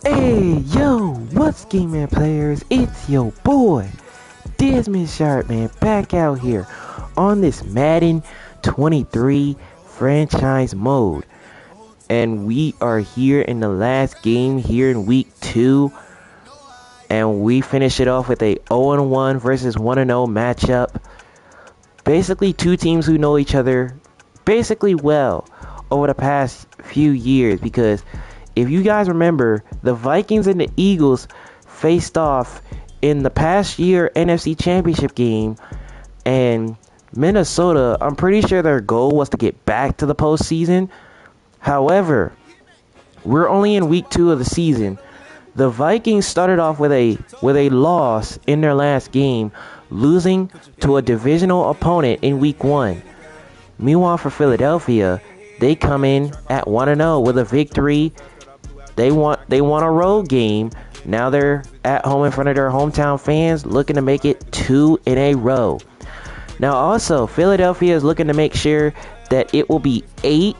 Hey, yo, what's game man players? It's your boy, Desmond Sharp, man, back out here on this Madden 23 franchise mode. And we are here in the last game here in week 2. And we finish it off with a 0-1 versus 1-0 matchup. Basically, two teams who know each other basically well over the past few years, because if you guys remember, the Vikings and the Eagles faced off in the past year NFC Championship game, and Minnesota, I'm pretty sure their goal was to get back to the postseason. However, we're only in week 2 of the season. The Vikings started off with a loss in their last game, losing to a divisional opponent in week 1. Meanwhile, for Philadelphia, they come in at 1-0 with a victory. They want a road game. Now they're at home in front of their hometown fans, looking to make it 2 in a row. Now also, Philadelphia is looking to make sure that it will be 8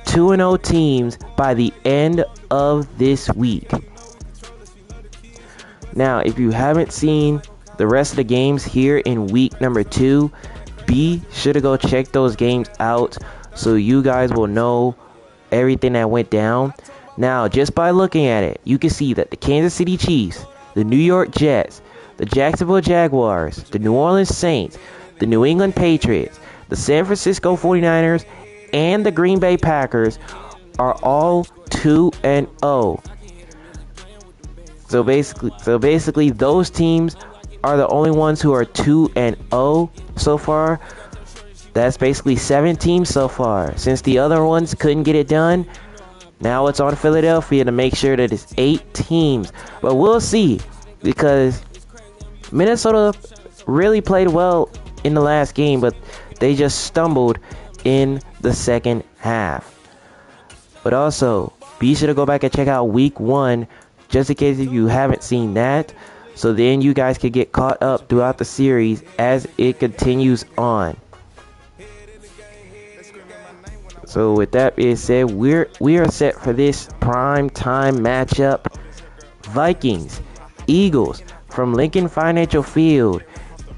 2-0 teams by the end of this week. Now, if you haven't seen the rest of the games here in week number 2, be sure to go check those games out so you guys will know everything that went down. Now, just by looking at it, you can see that the Kansas City Chiefs, the New York Jets, the Jacksonville Jaguars, the New Orleans Saints, the New England Patriots, the San Francisco 49ers, and the Green Bay Packers are all 2-0. So basically, those teams are the only ones who are 2-0 so far. That's basically 7 teams so far. Since the other ones couldn't get it done, now it's on Philadelphia to make sure that it's 8 teams. But we'll see, because Minnesota really played well in the last game, but they just stumbled in the second half. But also, be sure to go back and check out week 1, just in case if you haven't seen that, so then you guys can get caught up throughout the series as it continues on. So with that being said, we are set for this prime time matchup. Vikings, Eagles from Lincoln Financial Field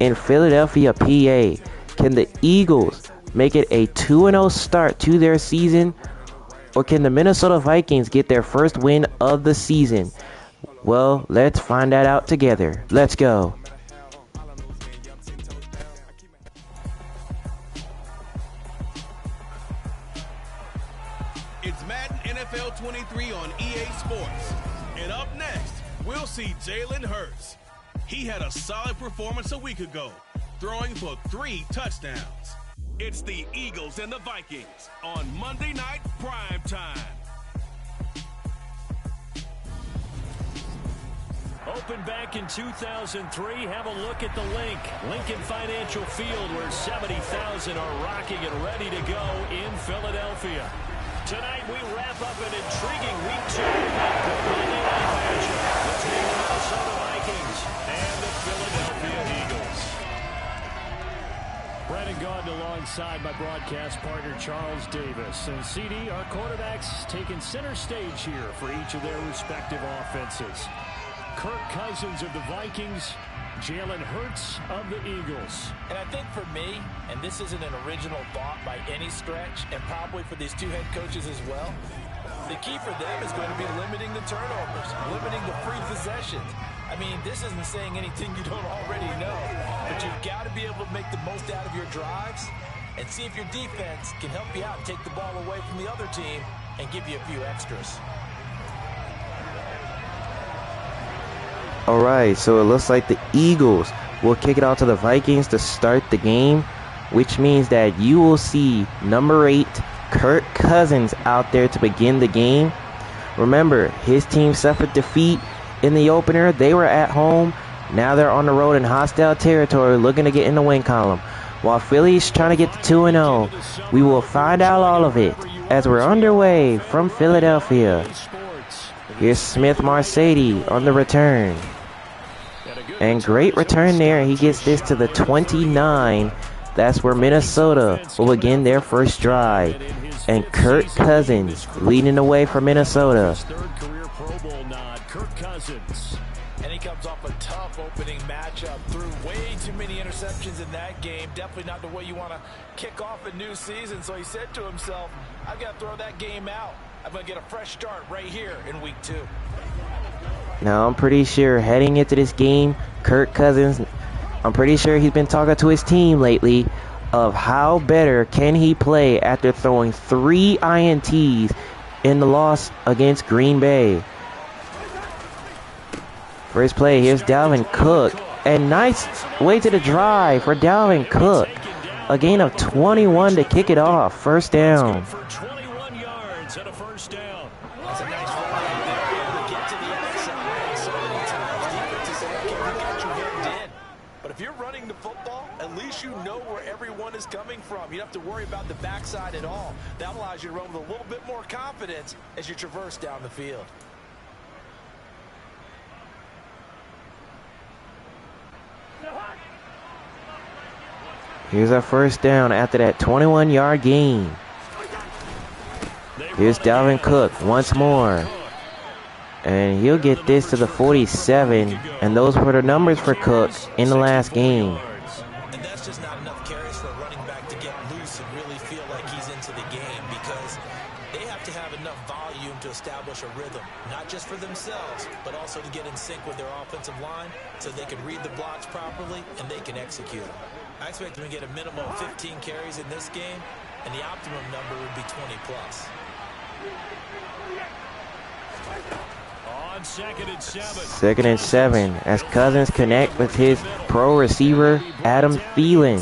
in Philadelphia, PA. Can the Eagles make it a 2-0 start to their season, or can the Minnesota Vikings get their first win of the season? Well, let's find that out together. Let's go. It's Madden NFL 23 on EA Sports. And up next, we'll see Jalen Hurts. He had a solid performance a week ago, throwing for 3 touchdowns. It's the Eagles and the Vikings on Monday Night Prime Time. Opened back in 2003. Have a look at the Lincoln Financial Field, where 70,000 are rocking and ready to go in Philadelphia. Tonight we wrap up an intriguing week 2 Monday night matchup between the Minnesota Vikings and the Philadelphia Eagles. Brandon Gaudin alongside my broadcast partner Charles Davis. And CD, our quarterbacks taking center stage here for each of their respective offenses. Kirk Cousins of the Vikings, Jalen Hurts of the Eagles. And I think for me, and this isn't an original thought by any stretch, and probably for these 2 head coaches as well, the key for them is going to be limiting the turnovers, limiting the free possessions. I mean, this isn't saying anything you don't already know, but you've got to be able to make the most out of your drives and see if your defense can help you out and take the ball away from the other team and give you a few extras. Alright, so it looks like the Eagles will kick it out to the Vikings to start the game, which means that you will see number 8, Kirk Cousins, out there to begin the game. Remember, his team suffered defeat in the opener. They were at home. Now they're on the road in hostile territory, looking to get in the win column. While Philly's trying to get to 2-0, we will find out all of it as we're underway from Philadelphia. Here's Smith Marseille on the return. And great return there. He gets this to the 29. That's where Minnesota will begin their first drive. And Kirk Cousins leading the way for Minnesota. Pro Bowl nod, Kirk Cousins. And he comes off a tough opening matchup. Threw way too many interceptions in that game. Definitely not the way you want to kick off a new season. So he said to himself, I've got to throw that game out. I'm going to get a fresh start right here in week 2. Now, I'm pretty sure heading into this game, Kirk Cousins, I'm pretty sure he's been talking to his team lately of how better can he play after throwing 3 INTs in the loss against Green Bay. First play, here's Dalvin Cook. And nice way to the drive for Dalvin Cook. A gain of 21 to kick it off. First down. For 21 yards and a first down. That's a nice run right there to get to the outside. So many times defenses say, okay, we got you hemmed in. But if you're running the football, at least you know where everyone is coming from. You don't have to worry about the backside at all. That allows you to run with a little bit more confidence as you traverse down the field. Here's our first down after that 21-yard gain. Here's Dalvin Cook once more. And he'll get this to the 47. And those were the numbers for Cook in the last game. And that's just not enough carries for a running back to get loose and really feel like he's into the game, because they have to have enough volume to establish a rhythm, not just for themselves, but also to get in sync with their offensive line so they can read the blocks properly and they can execute them. I expect them to get a minimum of 15 carries in this game, and the optimum number would be 20 plus. On 2nd and 7. 2nd and 7 as Cousins connect with his pro receiver Adam Thielen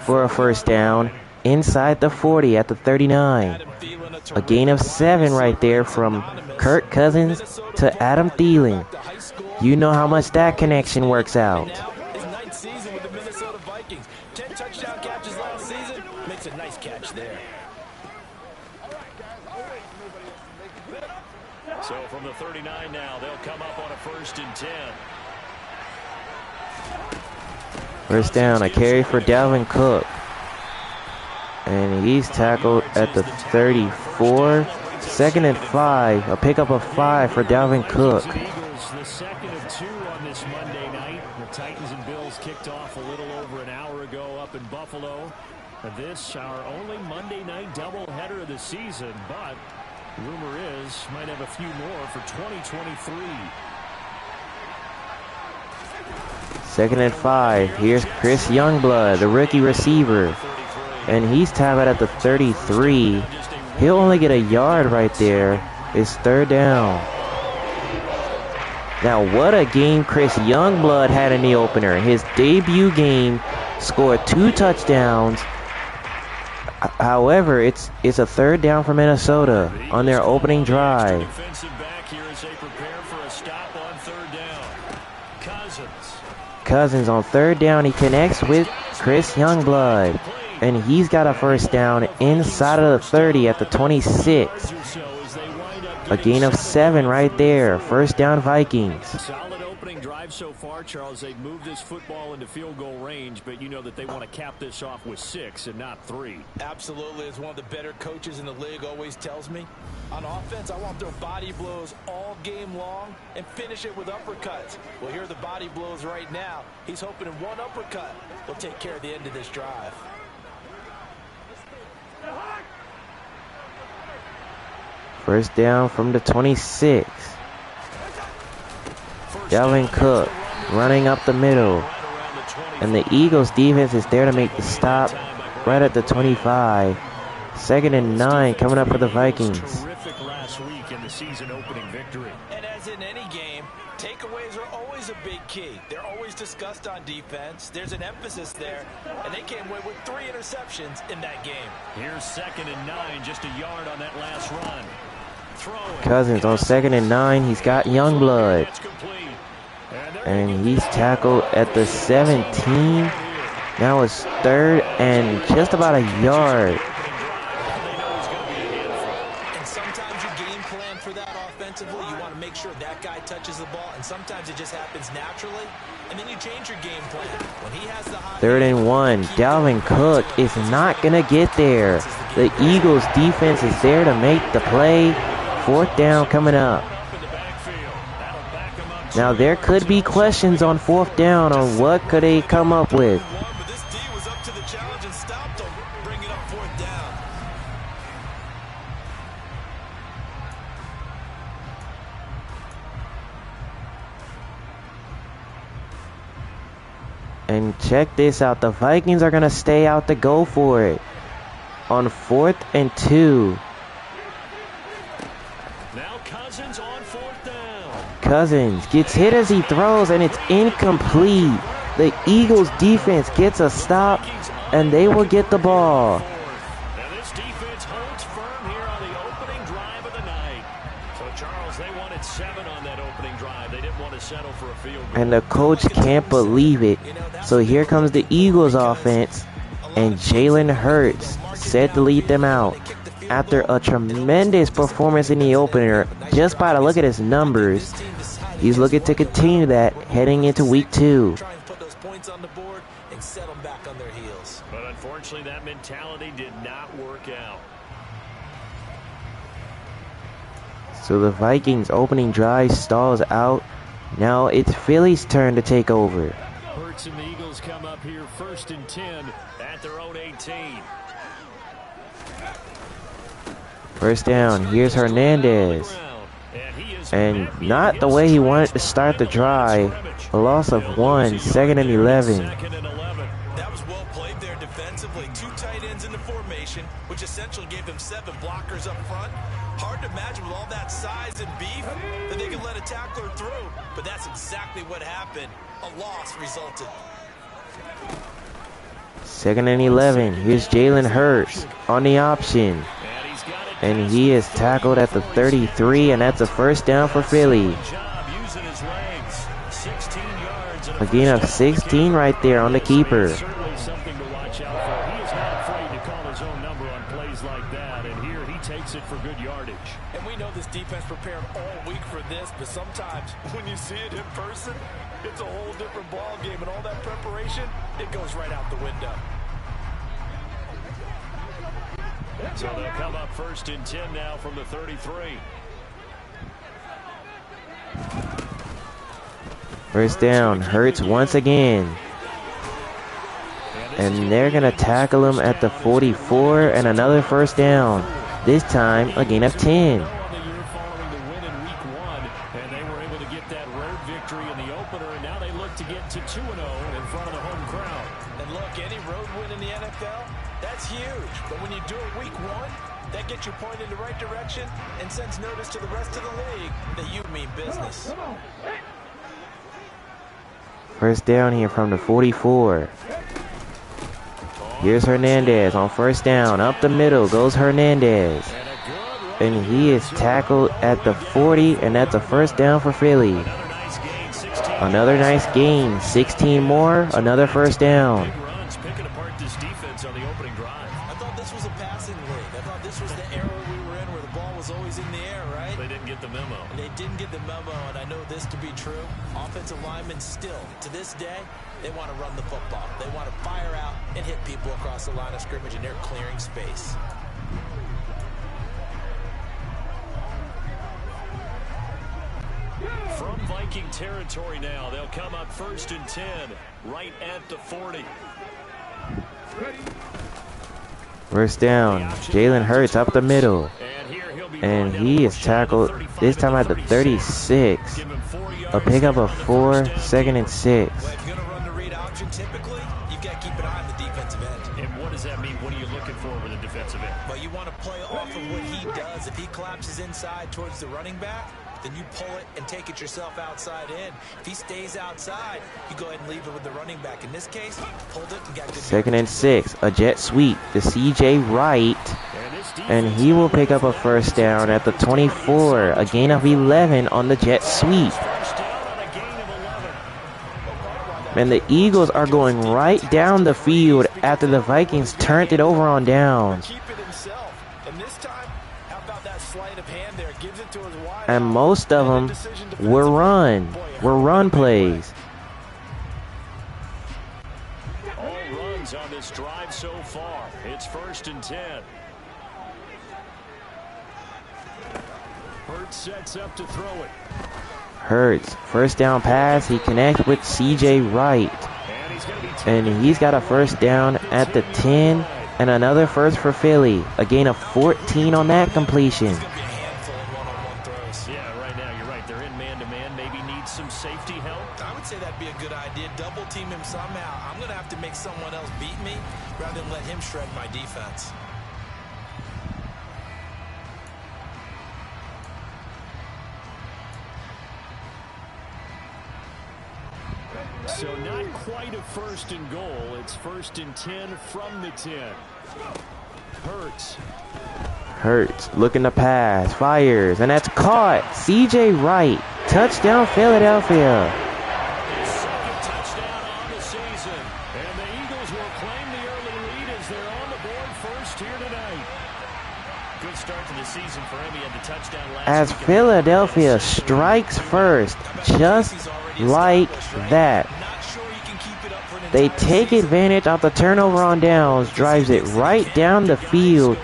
for a first down inside the 40 at the 39. A gain of 7 right there from Kirk Cousins to Adam Thielen. You know how much that connection works out. His 9th season with the Minnesota Vikings. 10 touchdown catches last season. Makes a nice catch there. So from the 39 now, they'll come up on a 1st and 10. First down, a carry for Dalvin Cook. And he's tackled at the 34. 2nd and 5, a pickup of 5 for Dalvin Cook. Eagles, the 2nd of 2 on this Monday night. The Titans and Bills kicked off a little over an hour ago up in Buffalo. And this, our only Monday night doubleheader of the season, but rumor is might have a few more for 2023. 2nd and 5. Here's Chris Youngblood, the rookie receiver. And he's tackled at the 33. He'll only get a yard right there. It's 3rd down. Now, what a game Chris Youngblood had in the opener. His debut game, scored 2 touchdowns. However, it's a 3rd down for Minnesota on their opening drive. Defensive back here as they prepare for a stop on 3rd down. Cousins on 3rd down. He connects with Chris Youngblood. And he's got a first down inside of the 30 at the 26. A gain of 7 right there. First down, Vikings. Solid opening drive so far, Charles. They've moved this football into field goal range, but you know that they want to cap this off with 6 and not 3. Absolutely. As one of the better coaches in the league always tells me, on offense, I want to throw body blows all game long and finish it with uppercuts. Well, here are the body blows right now. He's hoping in one uppercut will take care of the end of this drive. First down from the 26. Dalvin Cook running up the middle. And the Eagles defense is there to make the stop right at the 25. 2nd and 9 coming up for the Vikings. Terrific last week in the season opening victory. And as in any game, takeaways are always a big key. They're always discussed on defense. There's an emphasis there, and they came away with 3 interceptions in that game. Here's 2nd and 9, just a yard on that last run. Cousins on 2nd and 9. He's got Youngblood. And he's tackled at the 17. Now it's 3rd and just about a yard. And sometimes you game plan for that offensively. You want to make sure that guy touches the ball, and sometimes it just happens naturally. And then you change your game plan. When he has the high 3rd and 1. Dalvin Cook is not going to get there. The Eagles defense is there to make the play. 4th down coming up. Now there could be questions on 4th down on what could they come up with. But this D was up to the challenge and stopped them, bringing up 4th down. And check this out. The Vikings are going to stay out to go for it on 4th and 2. Now Cousins on 4th down. Cousins gets hit as he throws, and it's incomplete. The Eagles defense gets a stop, and they will get the ball. And this defense holds firm here on the opening drive of the night. So, Charles, they wanted 7 on that opening drive. They didn't want to settle for a field goal. And the coach can't believe it. So here comes the Eagles offense, and Jalen Hurts set to lead them out. After a tremendous performance in the opener, just by the look at his numbers, he's looking to continue that heading into week 2. Try and put those points on the board and set them back on their heels. But unfortunately, that mentality did not work out. So the Vikings opening drive stalls out. Now it's Philly's turn to take over. Hurts and the Eagles come up here 1st and 10 at their own 18. First down, here's Hernandez. And not the way he wanted to start the drive. A loss of 1, 2nd and 11. That was well played there defensively. 2 tight ends in the formation, which essentially gave them 7 blockers up front. Hard to imagine with all that size and beef that they could let a tackler through. But that's exactly what happened. A loss resulted. 2nd and 11. Here's Jalen Hurts on the option. And he is tackled at the 33, and that's a first down for Philly. A gain of 16 right there on the keeper. Certainly something to watch out for. He is not afraid to call his own number on plays like that, and here he takes it for good yardage. And we know this defense prepared all week for this, but sometimes when you see it in person, it's a whole different ball game, and all that preparation, it goes right out the window. So they'll come up 1st and 10 now from the 33. First down, Hurts once again. And they're going to tackle him at the 44, and another first down. This time, a gain of 10. Following the win in week 1, and they were able to get that road victory in the opener, and now they look to get to 2-0 in front of the home crowd. And look, any road win in the NFL, that's huge. But when you do it week 1, that gets you pointed in the right direction and sends notice to the rest of the league that you mean business. First down here from the 44. Here's Hernandez on first down. Up the middle goes Hernandez. And he is tackled at the 40, and that's a first down for Philly. Another nice gain. 16 more, another first down. Picking apart this defense on the opening drive. I thought this was a passing league. I thought this was the era we were in where the ball was always in the air, right? They didn't get the memo. They didn't get the memo, and I know this to be true. Offensive linemen still, to this day, they want to run the football. They want to fire out and hit people across the line of scrimmage, and they're clearing space. From Viking territory now, they'll come up 1st and 10, right at the 40. First down, Jalen Hurts up the middle. And he is tackled this time at the 36. A pickup of 4, 2nd and 6. Well, if you're going to run the read option, typically, you've got to keep an eye on the defensive end. And what does that mean? What are you looking for with a defensive end? Well, you want to play off of what he does. If he collapses inside towards the running back, then you pull it and take it yourself outside in. If he stays outside, you go ahead and leave it with the running back. In this case, pulled it and got good. 2nd and 6, a jet sweep to C.J. Wright. And he will pick up a first down at the 24. A gain of 11 on the jet sweep. And the Eagles are going right down the field after the Vikings turned it over on downs. And most of them were run plays. All runs on this drive so far. It's 1st and 10. Hurts sets up to throw it. Hurts. First down pass. He connects with C.J. Wright. And he's got a first down at the 10. And another first for Philly. A gain of 14 on that completion. Yeah, right now, you're right. They're in man-to-man. Maybe need some safety help. I would say that'd be a good idea. Double team him somehow. I'm going to have to make someone else beat me rather than let him shred my defense. So not quite a first and goal. It's first and 10 from the 10. Hurts looking to pass, fires, and that's caught. C.J. Wright, touchdown Philadelphia. Second touchdown on the season. And the Eagles will claim the early lead as they're on the board first here tonight. Good start to the season for him. He had the touchdown last As week. Philadelphia strikes first, just like that. They take advantage of the turnover on downs, drives it right down the field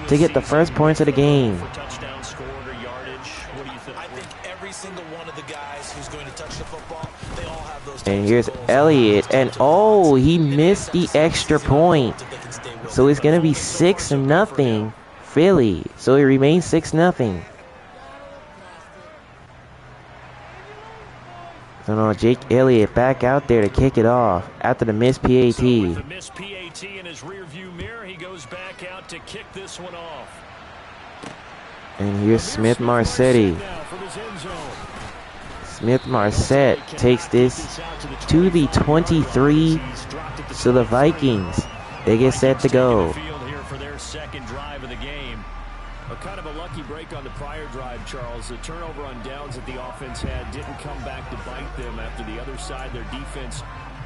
to get the first points of the game. Touchdown scored or yardage. What do you think? I think every single one of the guys who's going to touch the football, they all have those. And here's Elliott, and oh, he missed the extra point. So it's gonna be 6-0 Philly. So it remains 6-0. So no, Jake Elliott back out there to kick it off after the missed PAT. So with the missed PAT in his rearview mirror, he goes back out to kick this one off. And here's Smith Marsetti. Smith Marset takes this to the 23. So the Vikings, they get set to go. For their second drive of the game. A kind of a lucky break on the prior drive, Charles. The turnover on downs that the offense had didn't come back to bite them after the other side. Their defense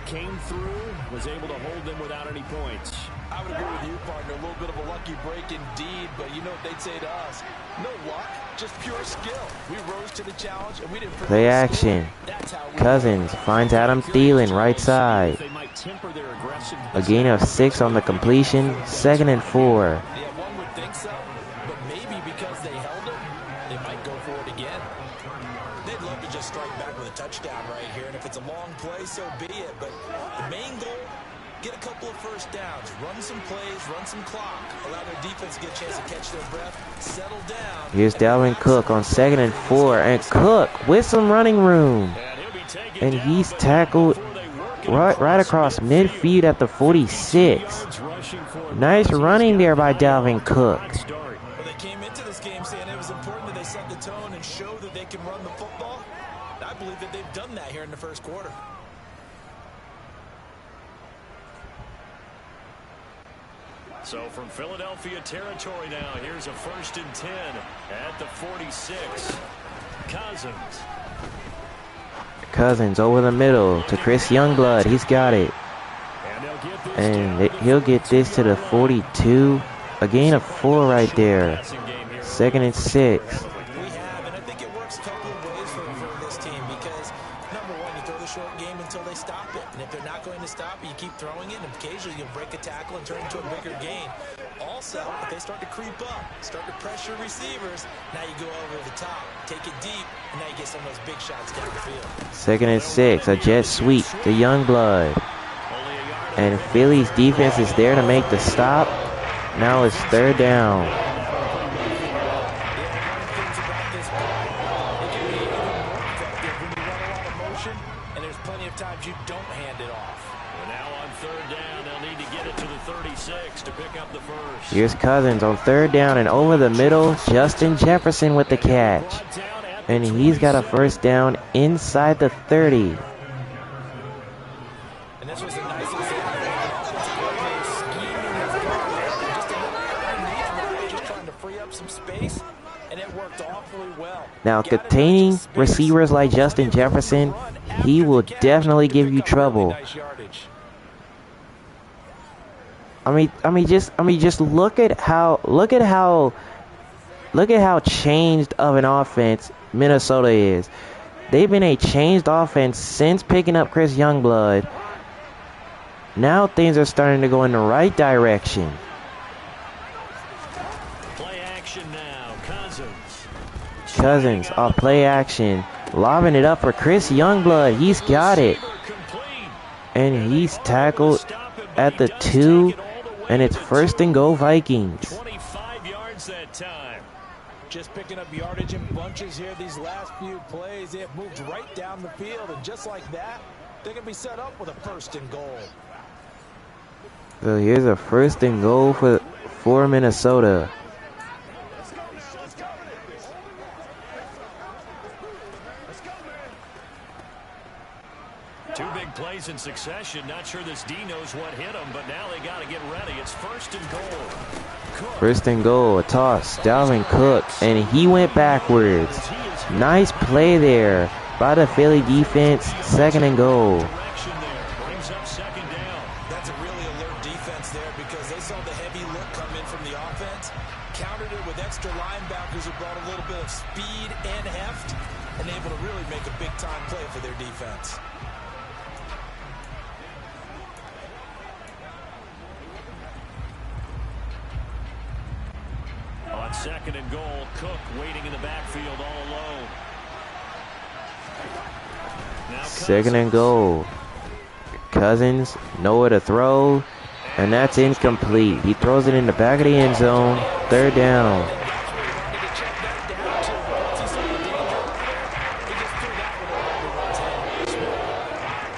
came through, was able to hold them without any points. I would agree with you, partner. A little bit of a lucky break indeed, but you know what they'd say to us? No luck, just pure skill. We rose to the challenge, and we didn't play action. Cousins finds Adam Thielen right side. A gain of 6 on the completion, 2nd and 4. Yeah, one would think so, but maybe because they held it, they might go for it again. They'd love to just strike back with a touchdown right here, and if it's a long play, so be it. But the main goal, get a couple of first downs, run some plays, run some clock, allow their defense to get a chance to catch their breath, settle down. Here's Dalvin Cook on 2nd and 4, and Cook with some running room. And he's tackled right across midfield at the 46. Nice running there by Dalvin Cook. Well, they came into this game saying it was important that they set the tone and show that they can run the football. I believe that they've done that here in the first quarter. So from Philadelphia territory now, here's a 1st and 10 at the 46. Cousins over the middle to Chris Youngblood. He's got it. And he'll get this to the 42. A gain of 4 right there. 2nd and 6. We have, and I think it works a couple of ways for this team because, number one, you throw the short game until they stop it. And if they're not going to stop it, you keep throwing it, and occasionally you'll break a tackle and turn it into a bigger gain. Also, if they start to creep up, start to pressure receivers, now you go over the top, take it deep, and now you get some of those big shots down the field. 2nd and 6, a jet sweep to Youngblood. And Philly's defense is there to make the stop. Now it's 3rd down. And there's plenty of times you don't hand it off. Now on 3rd down, they'll need to get it to the 36 to pick up the first. Here's Cousins on 3rd down and over the middle. Justin Jefferson with the catch. And he's got a first down inside the 30. And this was a nice example. Just trying to free up some space, and it worked awfully well. Now, containing receivers like Justin Jefferson, he will definitely give you trouble. I mean, just look at how changed of an offense Minnesota is. They've been a changed offense since picking up Chris Youngblood. Now things are starting to go in the right direction. Play action now. Cousins off play action. Lobbing it up for Chris Youngblood. He's got it. And he's tackled at the 2. And it's 1st and goal Vikings. 25 yards that time. Just picking up yardage in bunches here these last few plays. They have moved right down the field. And just like that, they're going to be set up with a 1st and goal. So here's a 1st and goal for Minnesota. Two big plays in succession. Not sure this D knows what hit him, but now they got to get ready. It's 1st and goal. Cook. 1st and goal, a toss, Dalvin Cook, and he went backwards. Nice play there by the Philly defense. 2nd and goal. Brings up 2nd down. That's a really alert defense there because they saw the heavy look come in from the offense, countered it with extra linebackers who brought a little bit of speed and heft, and able to really make a big-time play for their defense. On 2nd and goal, Cook waiting in the backfield all alone. Now 2nd and goal. Cousins, nowhere to throw, and that's incomplete. He throws it in the back of the end zone. 3rd down.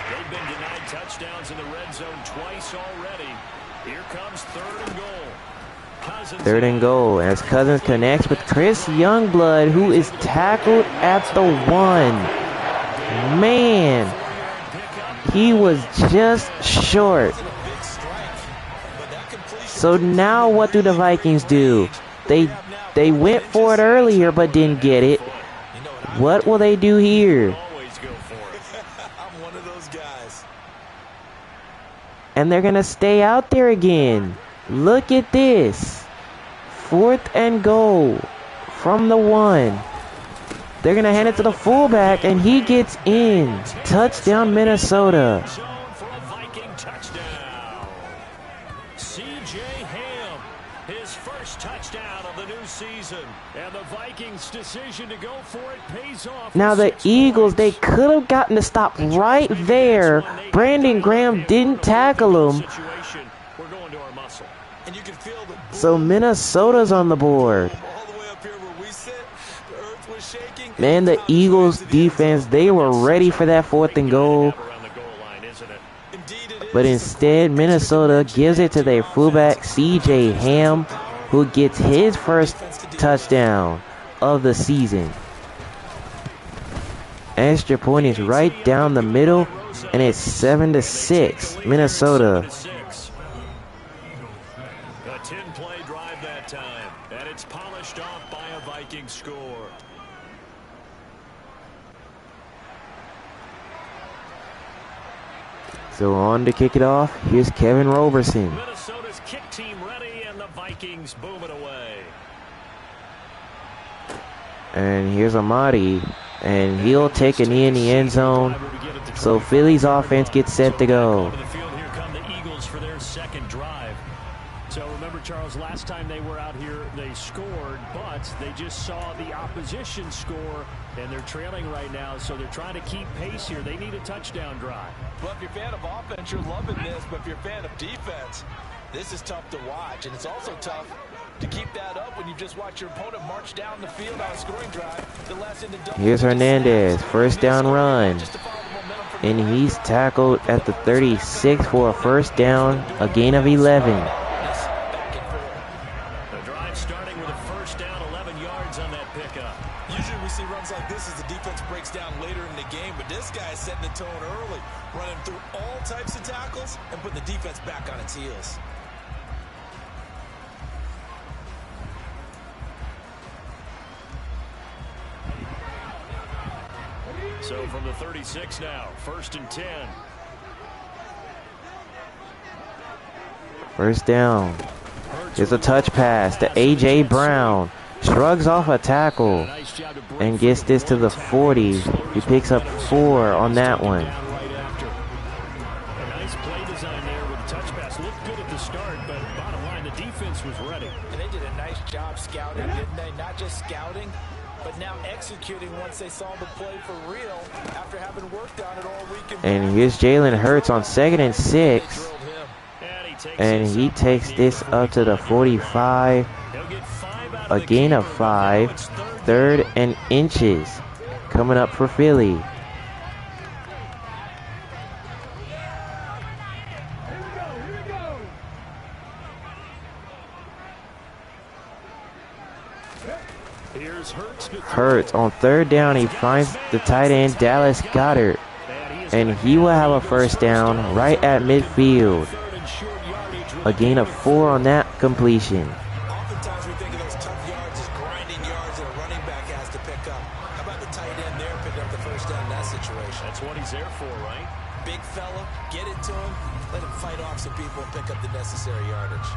They've been denied touchdowns in the red zone twice already. Here comes 3rd and goal. Cousins 3rd and goal as Cousins connects with Chris Youngblood, who is tackled at the 1. Man, he was just short. So now what do the Vikings do? They went for it earlier but didn't get it. What will they do here? always go for it. I'm one of those guys. And they're going to stay out there again. Look at this. 4th and goal from the 1. They're going to hand it to the fullback, and he gets in. Touchdown, Minnesota. Zone for a Viking touchdown. C.J. Ham, his first touchdown of the new season. And the Vikings' decision to go for it pays off. Now the Eagles, they could have gotten the stop right there. Brandon Graham didn't tackle him. We're going to our muscle. And you can feel the So Minnesota's on the board. all the way up here where we sit. The earth was shaking. Man, the Eagles defense, they were ready for that 4th and goal. Around the goal line, isn't it? Indeed it is. But instead, Minnesota gives it to their fullback, C.J. Ham, who gets his first touchdown of the season. Extra point is right down the middle, and it's 7-6, Minnesota. A 10-play drive that time, and it's polished off by a Viking score. So on to kick it off, here's Kevin Roberson. Minnesota's kick team ready, and the Vikings boom it away. And here's Amadi, and he'll take a knee in the end zone. So Philly's offense gets set to go. To the field, here come the Eagles for their 2nd drive. So remember, Charles, last time they were out here, they scored, but they just saw the opposition score, and they're trailing right now, so they're trying to keep pace here. They need a touchdown drive. Well, if you're a fan of offense, you're loving this. But if you're a fan of defense, this is tough to watch. And it's also tough to keep that up when you just watch your opponent march down the field on a scoring drive. The last into double. Here's Hernandez, 1st down run. And he's tackled at the 36 for a 1st down, a gain of 11. The drive starting with a 1st down, 11 yards on that pickup. Usually we see runs like this as the defense breaks down later in the game, but this guy is setting the tone early, running through all types of tackles and putting the defense back on its heels. So from the 36 now, 1st and 10. 1st down. Here's a touch pass to A.J. Brown. Shrugs off a tackle and gets this to the 40. He picks up 4 on that one. A nice play design there with the touch pass. Looked good at the start, but bottom line, the defense was ready. And they did a nice job scouting, didn't they? Not just scouting, but now executing once they saw the play for real after having worked on it all week. And here's Jalen Hurts on 2nd and 6. And he takes this up to the 45. A gain of 5. 3rd and inches coming up for Philly. Hurts on 3rd down. He finds the tight end Dallas Goedert, and he will have a first down right at midfield. A gain of 4 on that completion. Oftentimes we think of those tough yards as grinding yards that a running back has to pick up. How about the tight end there picking up the first down in that situation? That's what he's there for, right? Big fella, get it to him, let him fight off some people and pick up the necessary yardage.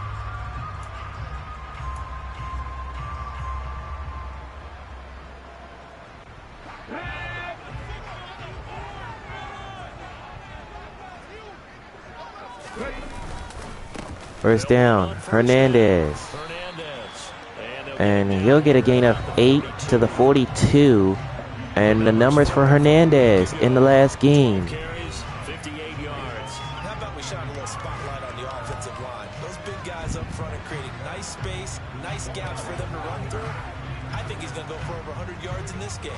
First down, Hernandez. And he'll get a gain of 8 to the 42. And the numbers for Hernandez in the last game. 58 yards. How about we shine a little spotlight on the offensive line? Those big guys up front are creating nice space, nice gaps for them to run through. I think he's going to go for over 100 yards in this game.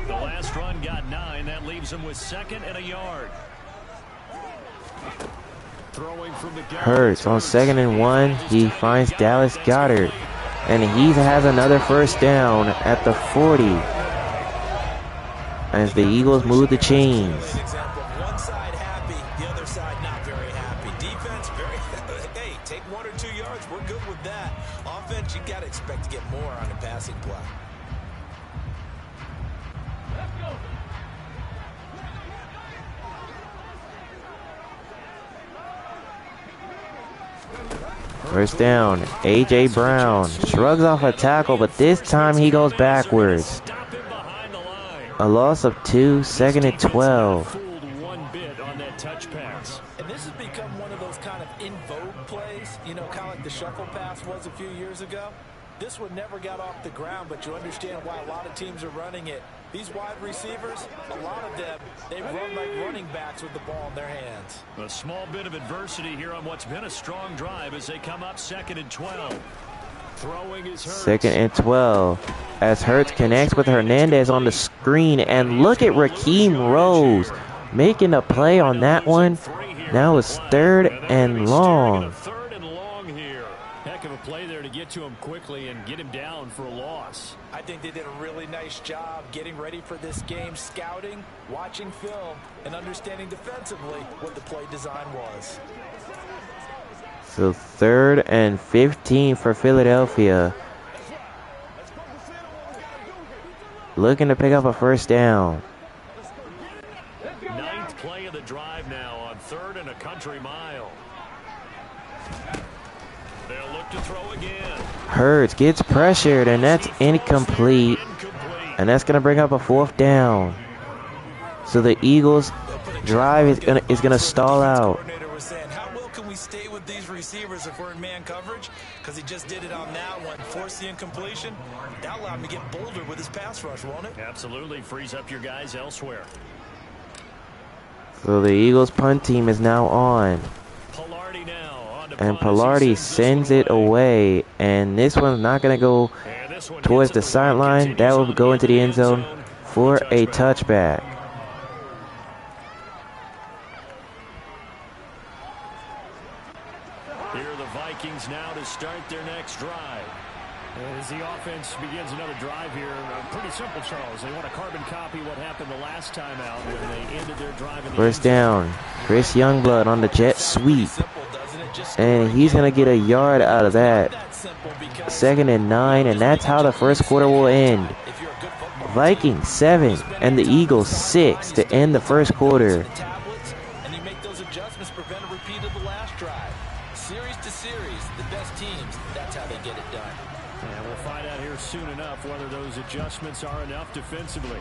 The last run got 9. That leaves him with 2nd and a yard. Throwing from the Hurts on 2nd and 1. He finds Dallas Goedert, and he has another first down at the 40 as the Eagles move the chains. One side happy, the other side not very happy. Defense, hey, take 1 or 2 yards. We're good with that. Offense, you got to expect to get more on the passing play. First down, A.J. Brown shrugs off a tackle, but this time he goes backwards. A loss of 2, 2nd and 12. And this has become one of those kind of in vogue plays, you know, kind of like the shuffle pass was a few years ago. This one never got off the ground, but you understand why a lot of teams are running it. These wide receivers, a lot of them, they run like running backs with the ball in their hands. A small bit of adversity here on what's been a strong drive as they come up 2nd and 12. Throwing is Hurts. 2nd and 12 as Hurts connects with Hernandez on the screen. And look at Raheem Rose making a play on that one. Now it's 3rd and long. Heck of a play there to get to him quickly and get him down for a loss. I think they did a really nice job getting ready for this game, scouting, watching film, and understanding defensively what the play design was. So 3rd and 15 for Philadelphia. Looking to pick up a first down. 9th play of the drive now on 3rd and a country mile. They'll look to throw again. Hurts gets pressured, and that's incomplete. And that's going to bring up a 4th down. So the Eagles' drive is gonna stall out. How well can we stay with these receivers if we're in man coverage? Because he just did it on that one, forced the incompletion. That allowed him to get bolder with his pass rush, won't it? Absolutely, frees up your guys elsewhere. So the Eagles' punt team is now on. And Pilardi sends it away, and this one's not going to go towards the sideline. That will go into the end zone for a touchback. Here are the Vikings now to start their next drive. As the offense begins another drive here, pretty simple, Charles. They want to carbon copy what happened the last time out when they ended their drive. First down, Chris Youngblood on the jet sweep. And he's going to get a yard out of that. 2nd and 9, and that's how the first quarter will end. Vikings 7 and the Eagles 6 to end the first quarter. And you make those adjustments, prevent a repeat of the last drive. Series to series, the best teams, that's how they get it done. And we'll find out here soon enough whether those adjustments are enough defensively.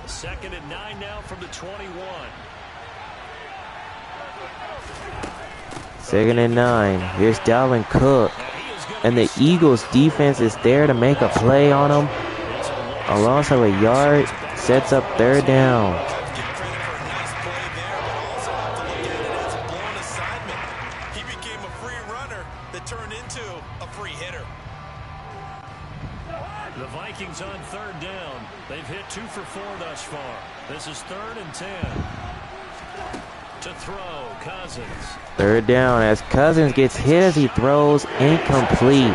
2nd and 9 now from the 21. 2nd and 9. Here's Dalvin Cook. And the Eagles defense is there to make a play on him. A loss of a yard sets up 3rd down. Get credit for a nice play there, but also have to look at it as a blown assignment. He became a free runner that turned into a free hitter. The Vikings on 3rd down. They've hit 2 for 4 thus far. This is 3rd and 10. To throw, Cousins. 3rd down as Cousins gets hit as he throws, incomplete.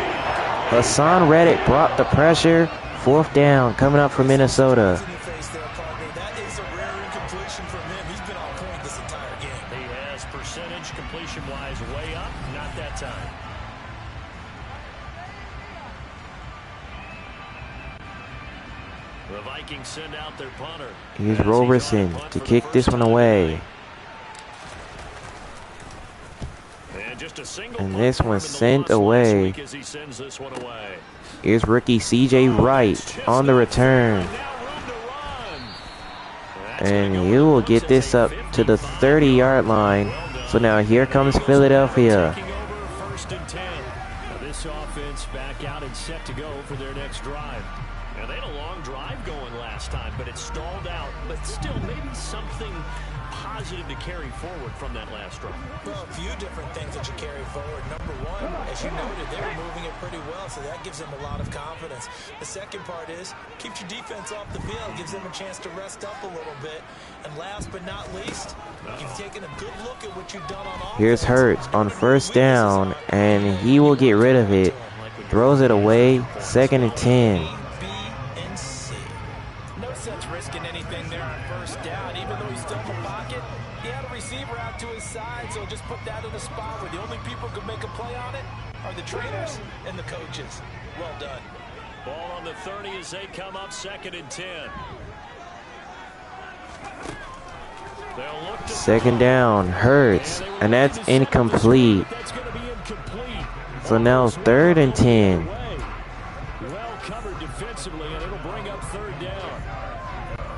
Hassan Reddick brought the pressure. 4th down coming up for Minnesota. That is a rare incompletion from him. He's been on point this entire game. He has percentage completion-wise way up. Not that time. The Vikings send out their punter. Here's Roberson to kick this one away. And this one's sent away. Here's rookie C.J. Wright on the return. And he will get this up to the 30-yard line. So now here comes Philadelphia. This offense back out and set to go for their next drive. Now, they had a long drive going last time, but it stalled out. But still, maybe something positive to carry forward from that last drive. Well, a few different things that you carry forward. Number one, as you noted, they were moving it pretty well, so that gives them a lot of confidence. The second part is, keeps your defense off the field, gives them a chance to rest up a little bit. And last but not least, you've taken a good look at what you've done on offense. Here's Hurts on 1st down, and he will get rid of it. Throws it away, 2nd and 10. No sense risking anything there on 1st down. Even though he's still in the pocket, he had a receiver out to his side, so just put that in a spot where the only people who can make a play on it are the trainers and the coaches. Well done. Ball on the 30 as they come up, 2nd and 10. They'll look to 2nd down, Hurts, and that's incomplete. So now 3rd and 10. Well covered defensively, and it'll bring up 3rd down.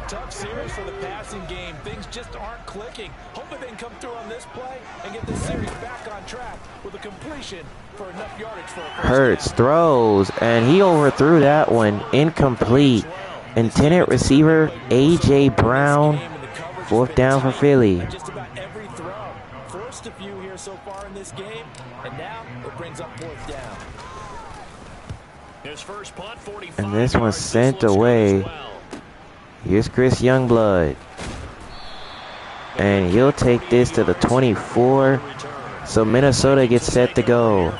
Tough series for the passing game. Things just aren't clicking. Hoping they can come through on this play and get this series back on track with a completion for enough yardage for a first Hurts down. throws, and he overthrew that one. Incomplete. Intended receiver A.J. Brown. 4th down for Philly. Just about every throw. Forced a few here so far in this game, and now it brings up 4th down. His first punt, 45 And this one's yards. sent This looks good away. as well. Here's Chris Youngblood. And he'll take this to the 24. So Minnesota gets set to go.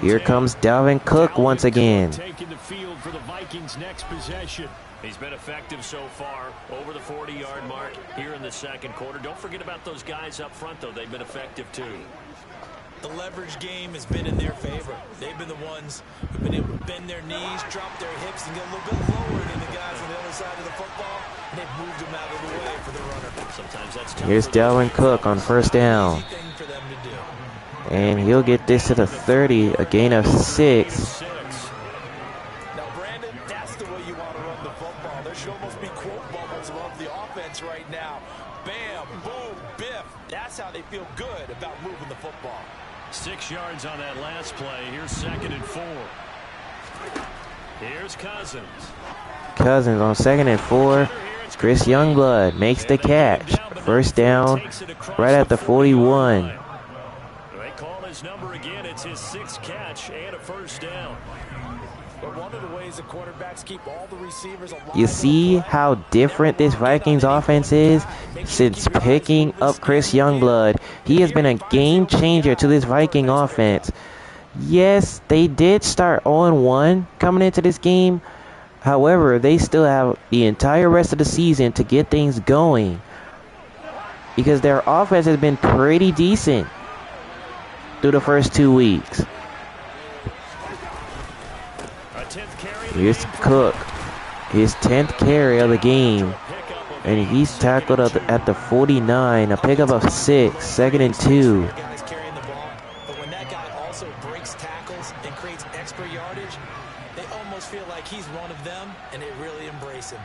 Here comes Dalvin Cook once again. Taking the field for the Vikings' next possession. He's been effective so far, over the 40-yard mark here in the 2nd quarter. Don't forget about those guys up front, though. They've been effective, too. The leverage game has been in their favor. They've been the ones who've been able to bend their knees, drop their hips, and get a little bit lower than the guys on the other side of the football, and they've moved them out of the way for the runner. Sometimes that's tough. Here's Dalvin Cook on 1st down. Easy thing for them to do. And he'll get this to the 30, a gain of 6. Now, Brandon, that's the way you want to run the football. There should almost be quote bubbles above the offense right now. Bam, boom, biff. That's how they feel good about moving the football. 6 yards on that last play. Here's 2nd and 4. Here's Cousins. Cousins on 2nd and 4. Chris Youngblood makes the catch. 1st down, right at the 41. They call his number again. It's his 6th catch and a 1st down. But one of the ways the quarterbacks keep all the receivers alive. You see how different this Vikings offense is since picking up Chris Youngblood. He has been a game changer to this Viking offense. Yes, they did start 0-1 coming into this game. However, they still have the entire rest of the season to get things going, because their offense has been pretty decent through the first 2 weeks. Here's Cook, his 10th carry of the game, and he's tackled at the 49, a pickup of 6, 2nd and 2. Guys carrying the ball, but when that guy also breaks tackles and creates extra yardage, they almost feel like he's one of them, and they really embrace him.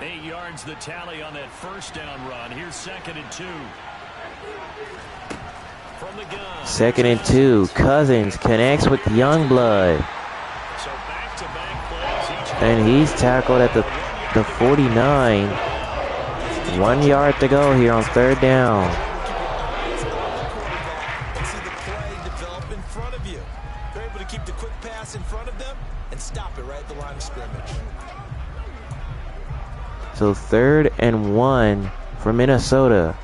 8 yards the tally on that first down run. Here's 2nd and 2. From the gun. 2nd and 2. Cousins connects with Youngblood. So back-to-back plays. And he's tackled at the 49. 1 yard to go here on 3rd down. And see the play develop in front of you. They're able to keep the quick pass in front of them and stop it right at the line of scrimmage. So 3rd and 1 for Minnesota.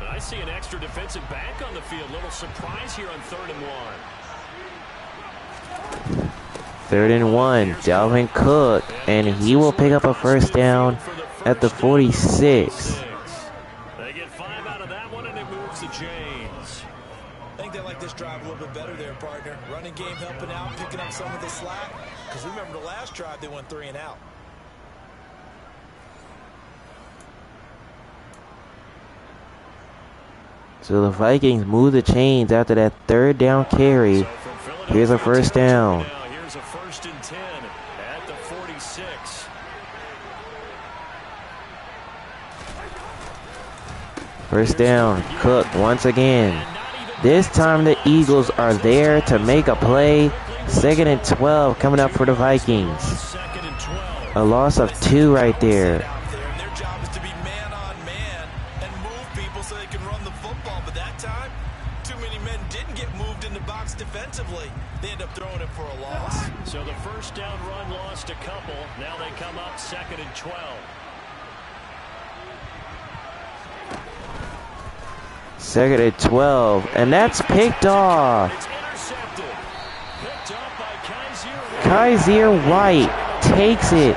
I see an extra defensive back on the field. Little surprise here on 3rd and 1. 3rd and 1. Dalvin Cook, and he will pick up a first down at the 46. They get 5 out of that one, and it moves the chains. I think they like this drive a little bit better there, partner. Running game helping out, picking up some of the slack. Because remember the last drive, they went 3 and out. So the Vikings move the chains after that 3rd down carry. Here's a first down. Here's a 1st and 10 at the 46. First down. Cook once again. This time the Eagles are there to make a play. 2nd and 12 coming up for the Vikings. A loss of 2 right there. Their job is to be man-on-man and move people so they can run the football. But that time, too many men didn't get moved in the box defensively. They end up throwing it for a loss. So the first down run lost a couple. Now they come up 2nd and 12. Second and 12, and that's picked off. It's intercepted. Picked up by Kaiser White takes it,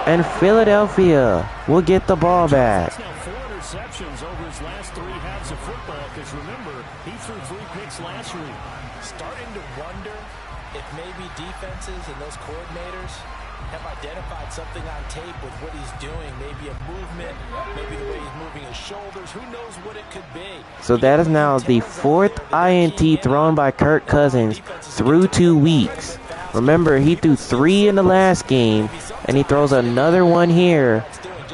and Philadelphia will get the ball back. Now 4 interceptions over his last 3 halves of football, because remember, he threw 3 picks last week. Starting to wonder if maybe defenses and those coordinators have identified something on tape with what he's doing. Maybe a movement, maybe the way he's moving his shoulders. Who knows what it could be? So that is now the 4th INT thrown by Kirk Cousins through 2 weeks. Remember, he threw 3 in the last game, and he throws another one here,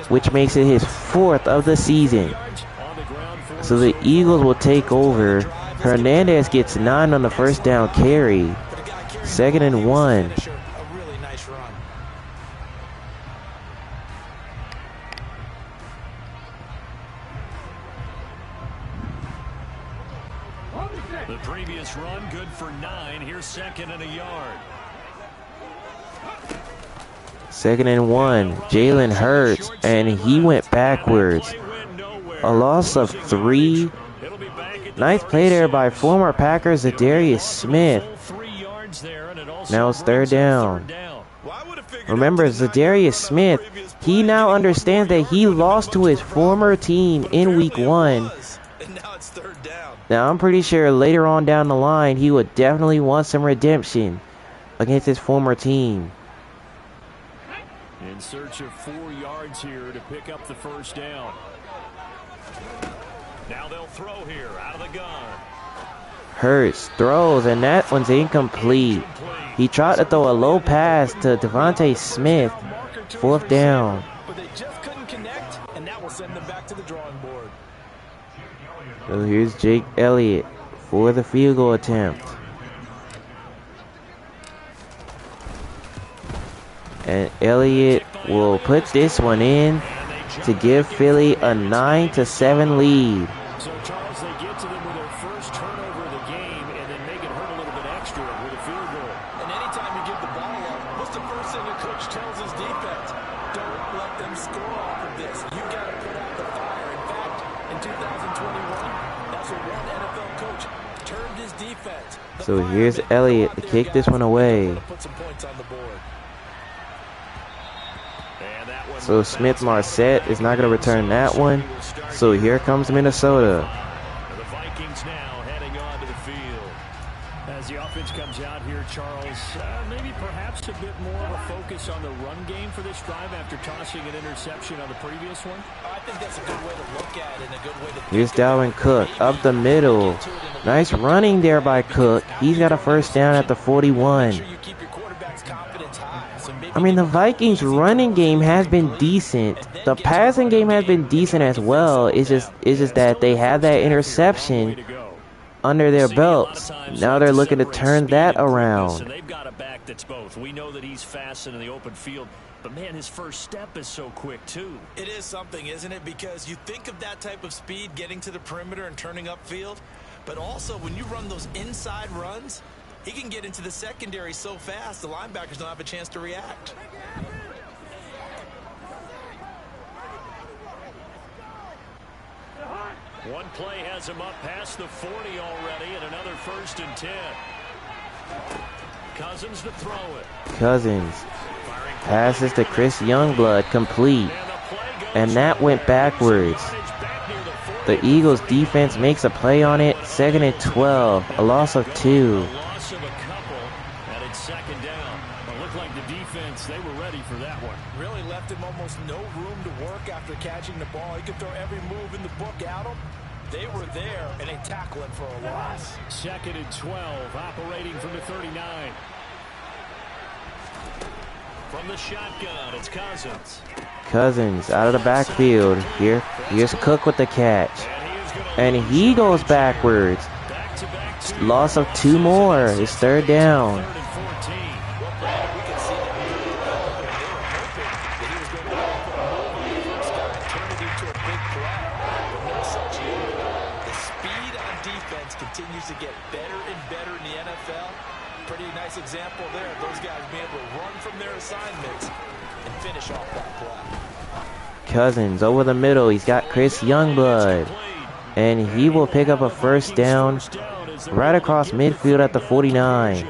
which makes it his 4th of the season. So the Eagles will take over. Hernandez gets 9 on the first down carry. 2nd and 1. The previous run good for 9. Here's 2nd and a yard. 2nd and 1. Jalen Hurts, and he went backwards. A loss of 3. Nice play there by former Packers Zadarius Smith. Now it's 3rd down. Remember, Zadarius Smith, he now understands that he lost to his former team in week 1. Now, I'm pretty sure later on down the line, he would definitely want some redemption against his former team. In search of 4 yards here to pick up the first down. Now they'll throw here out of the gun. Hurts throws, and that one's incomplete. He tried to throw a low pass to Devontae Smith. 4th down. But they just couldn't connect, and that will send them back to the drawing board. So here's Jake Elliott for the field goal attempt. And Elliott will put this one in to give Philly a 9-7 lead. So, Charles, they get to them with their first turnover of the game and then make it hurt a little bit extra with a field goal. And anytime you give the ball up, what's the first thing the coach tells his defense? Don't let them score off of this. You got to put out the fire. In fact, in 2021, that's what one NFL coach termed his defense. So here's Elliott to kick this one away. Put some points on the board. So Smith-Marset is not going to return that one. So here comes Minnesota. The Vikings now heading on to the field. As the offense comes out here, Charles, maybe perhaps a bit more of a focus on the run game for this drive after tossing an interception on the previous one. I think that's a good way to look at it and a good way to. Here's Dalvin Cook up the middle. Nice running there by Cook. He's got a first down at the 41. confidence high. So maybe I mean, the give them a couple Vikings easy running throws game that they has can been complete, decent. and then The get to the passing game running has been game decent and as finish well. them It's down. just that they have that interception under their belts. Now they're looking to turn that around. And they've got a back that's both. We know that he's fast in the open field, but man, his first step is so quick too. It is something, isn't it? Because you think of that type of speed getting to the perimeter and turning upfield, but also when you run those inside runs, he can get into the secondary so fast the linebackers don't have a chance to react. One play has him up past the 40 already, and another 1st and 10. Cousins to throw it. Cousins passes to Chris Youngblood, complete. And that went backwards. The Eagles defense makes a play on it. 2nd and 12, a loss of 2. A loss of a couple, and it's 2nd down. It looked like the defense, they were ready for that one. Really left him almost no room to work after catching the ball. He could throw every move in the book at him. They were there, and they tackle him for a loss. 2nd and 12, operating from the 39. From the shotgun, it's Cousins. Cousins out of the backfield. Here's Cook with the catch. And he goes backwards. Loss of 2 more. It's 3rd down. Continues to get better and better in the NFL. Pretty nice example there of those guys being able to run from their assignments and finish off that play. Cousins over the middle. He's got Chris Youngblood. And he will pick up a 1st down right across midfield at the 49.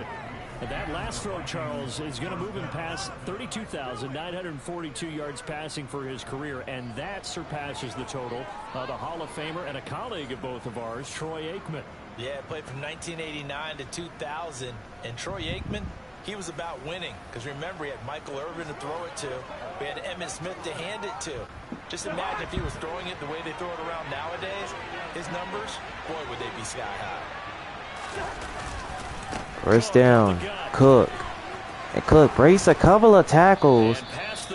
That last throw, Charles, is going to move him past 32,942 yards passing for his career, and that surpasses the total of the Hall of Famer and a colleague of both of ours, Troy Aikman. Yeah, played from 1989 to 2000, and Troy Aikman, he was about winning, because remember, he had Michael Irvin to throw it to. We had Emmitt Smith to hand it to. Just imagine if he was throwing it the way they throw it around nowadays, his numbers, boy, would they be sky high. 1st down. Cook. And Cook breaks a couple of tackles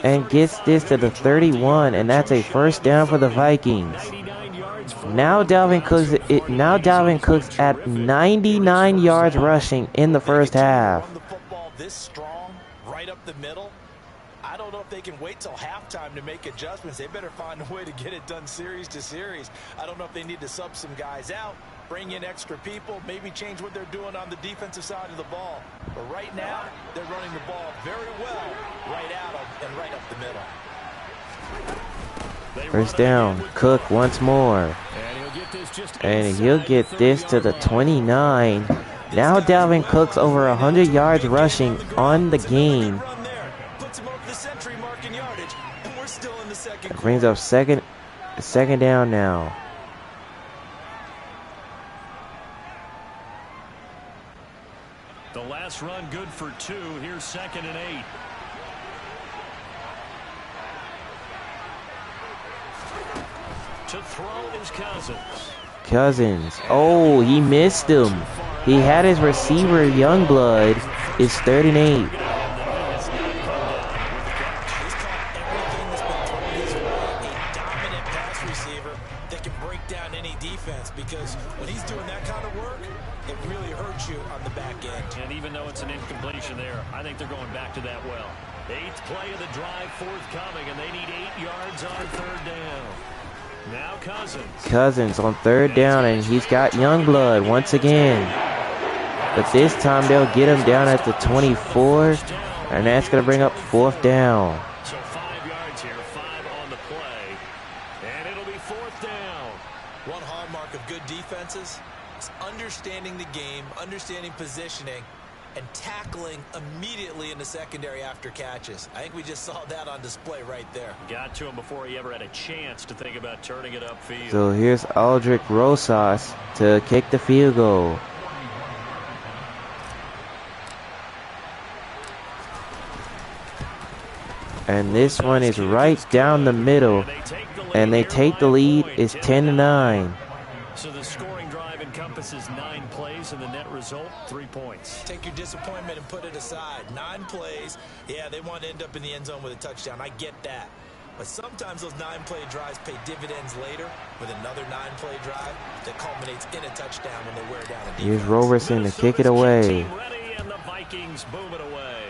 and gets this to the 31, and that's a 1st down for the Vikings. Now Dalvin Cook's at 99 yards rushing in the 1st half. The football this strong, right up the middle. I don't know if they can wait till halftime to make adjustments. They better find a way to get it done series to series. I don't know if they need to sub some guys out, bring in extra people, maybe change what they're doing on the defensive side of the ball. But right now, they're running the ball very well right at them and right up the middle. 1st down. Cook once more. And he'll get this to the 29. Now Dalvin Cook's over 100 yards rushing on the game. Brings up second down now. The last run good for 2. Here's 2nd and 8. To throw is Cousins. Oh, he missed him. He had his receiver, Youngblood. It's 3rd and 8. Because when he's doing that kind of work, it really hurts you on the back end. And even though it's an incompletion there, I think they're going back to that well. 8th play of the drive forthcoming, and they need 8 yards on 3rd down. Now Cousins on 3rd down, and he's got Youngblood once again. But this time they'll get him down at the 24, and that's going to bring up 4th down. So 5 yards here, 5 on the play, and it'll be 4th down. One hallmark of good defenses is understanding the game, understanding positioning, and tackling immediately in the secondary after catches. I think we just saw that on display right there. Got to him before he ever had a chance to think about turning it upfield. So here's Aldrick Rosas to kick the field goal. And this one is right down the middle. And they take the lead. It's 10-9. So the scoring drive encompasses Dallas's 9 plays, and the net result, 3 points. Take your disappointment and put it aside. 9 plays. Yeah, they want to end up in the end zone with a touchdown. I get that. But sometimes those 9-play drives pay dividends later with another 9-play drive that culminates in a touchdown when they wear down a defense. Here's Roberson to kick it away. Ready, and the Vikings boom it away.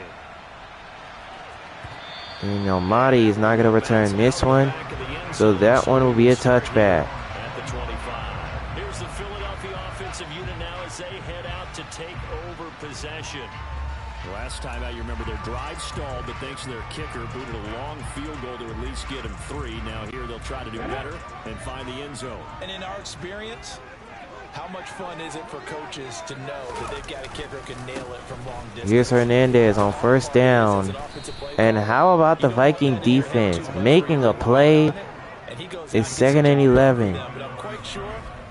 And Almighty is not going to return this one, so that one will be a touchback. At the 25. Here's the Philadelphia offensive unit now as they head out to take over possession. Last time out, you remember their drive stalled, but thanks to their kicker, booted a long field goal to at least get them 3. Now here they'll try to do better and find the end zone. And in our experience, how much fun is it for coaches to know that they've got a kicker who can nail it from long distance? Here's Hernandez on first down. And how about the Viking defense making a play? It's 2nd and 11. But I'm quite sure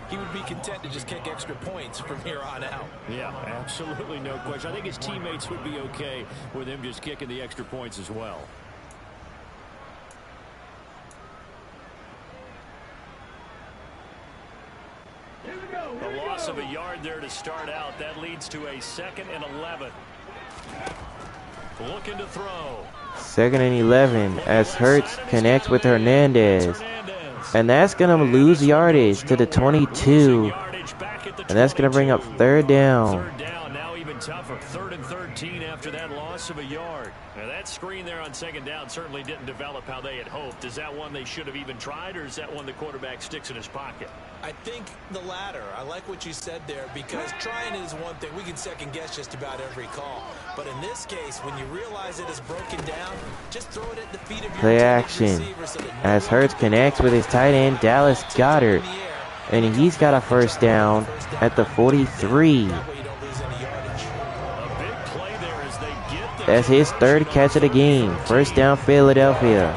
he would be content to just kick extra points from here on out. Yeah, absolutely no question. I think his teammates would be okay with him just kicking the extra points as well. The loss of a yard there to start out. That leads to a 2nd and 11. Looking to throw. 2nd and 11 as Hurts connects with Hernandez. And that's going to lose yardage to the 22. And that's going to bring up 3rd down. 3rd down, now even tougher. 3rd and 13 after that loss of a yard. Now that screen there on 2nd down certainly didn't develop how they had hoped. Is that one they should have even tried, or is that one the quarterback sticks in his pocket? I think the latter. I like what you said there, because trying is one thing. We can second guess just about every call. But in this case, when you realize it is broken down, just throw it at the feet of your play action as Hurts connects with his tight end Dallas Goedert. And he's got a 1st down at the 43. That's his 3rd catch of the game. 1st down, Philadelphia.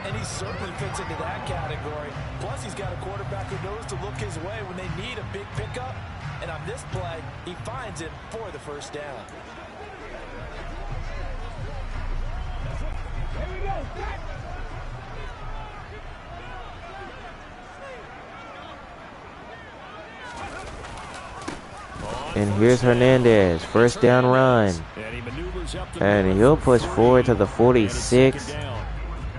And he certainly fits into that category. Plus, he's got a quarterback who knows to look his way when they need a big pickup. And on this play, he finds it for the 1st down. Here we go. And here's Hernandez, 1st down run. And he'll push forward to the 46.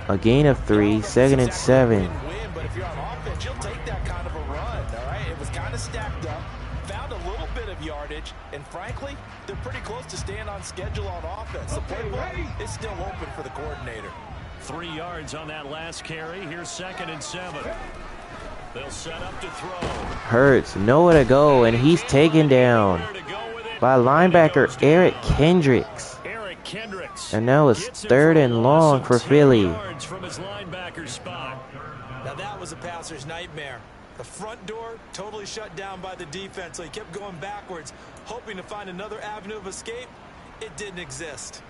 A gain of 3, 2nd and 7. But if you're on offense, you'll take that kind of a run, all right? It was kind of stacked up, found a little bit of yardage, and frankly, they're pretty close to staying on schedule on offense. The playbook is still open for the coordinator. 3 yards on that last carry. Here's 2nd and 7. They'll set up to throw. Hurts, nowhere to go, and he's taken down by linebacker Eric Kendricks. And now it's 3rd and long for Philly. From his linebacker spot. Now that was a passer's nightmare. The front door totally shut down by the defense, so he kept going backwards, hoping to find another avenue of escape. It didn't exist.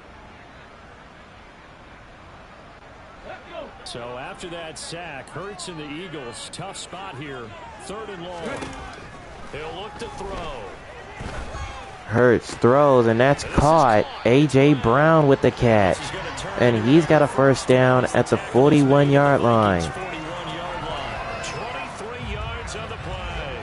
So after that sack, Hurts and the Eagles, tough spot here. 3rd and long. He'll look to throw. Hurts throws, and that's caught. A.J. Brown with the catch. And he's got a 1st down at the 41-yard line. 23 yards on the play.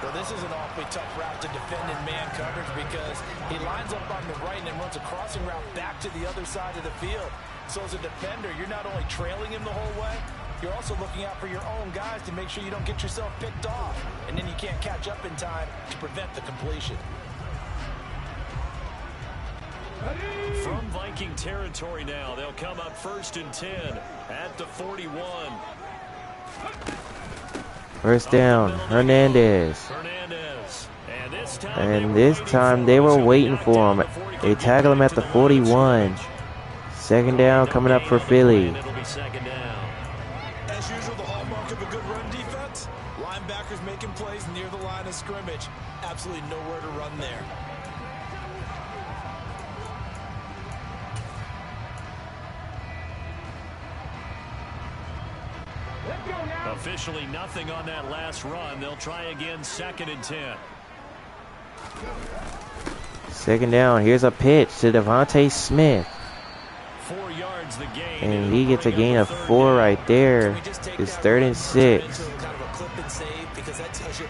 Well, this is an awfully tough route to defend in man coverage, because he lines up on the right and then runs a crossing route back to the other side of the field. So as a defender, you're not only trailing him the whole way, you're also looking out for your own guys to make sure you don't get yourself picked off. And then you can't catch up in time to prevent the completion. From Viking territory now, they'll come up 1st and 10 at the 41. 1st down, Hernandez. And this time they were waiting for him. They tackle him at the 41. 2nd down coming up for Philly. It'll be 2nd down. As usual, the hallmark of a good run defense, linebackers making plays near the line of scrimmage. Absolutely nowhere to run there. Officially nothing on that last run. They'll try again, 2nd and 10. 2nd down. Here's a pitch to Devontae Smith. 4 yards the gain. And he gets a gain of 4 right there. It's 3rd and 6. Kind of a clip and save, because that tells you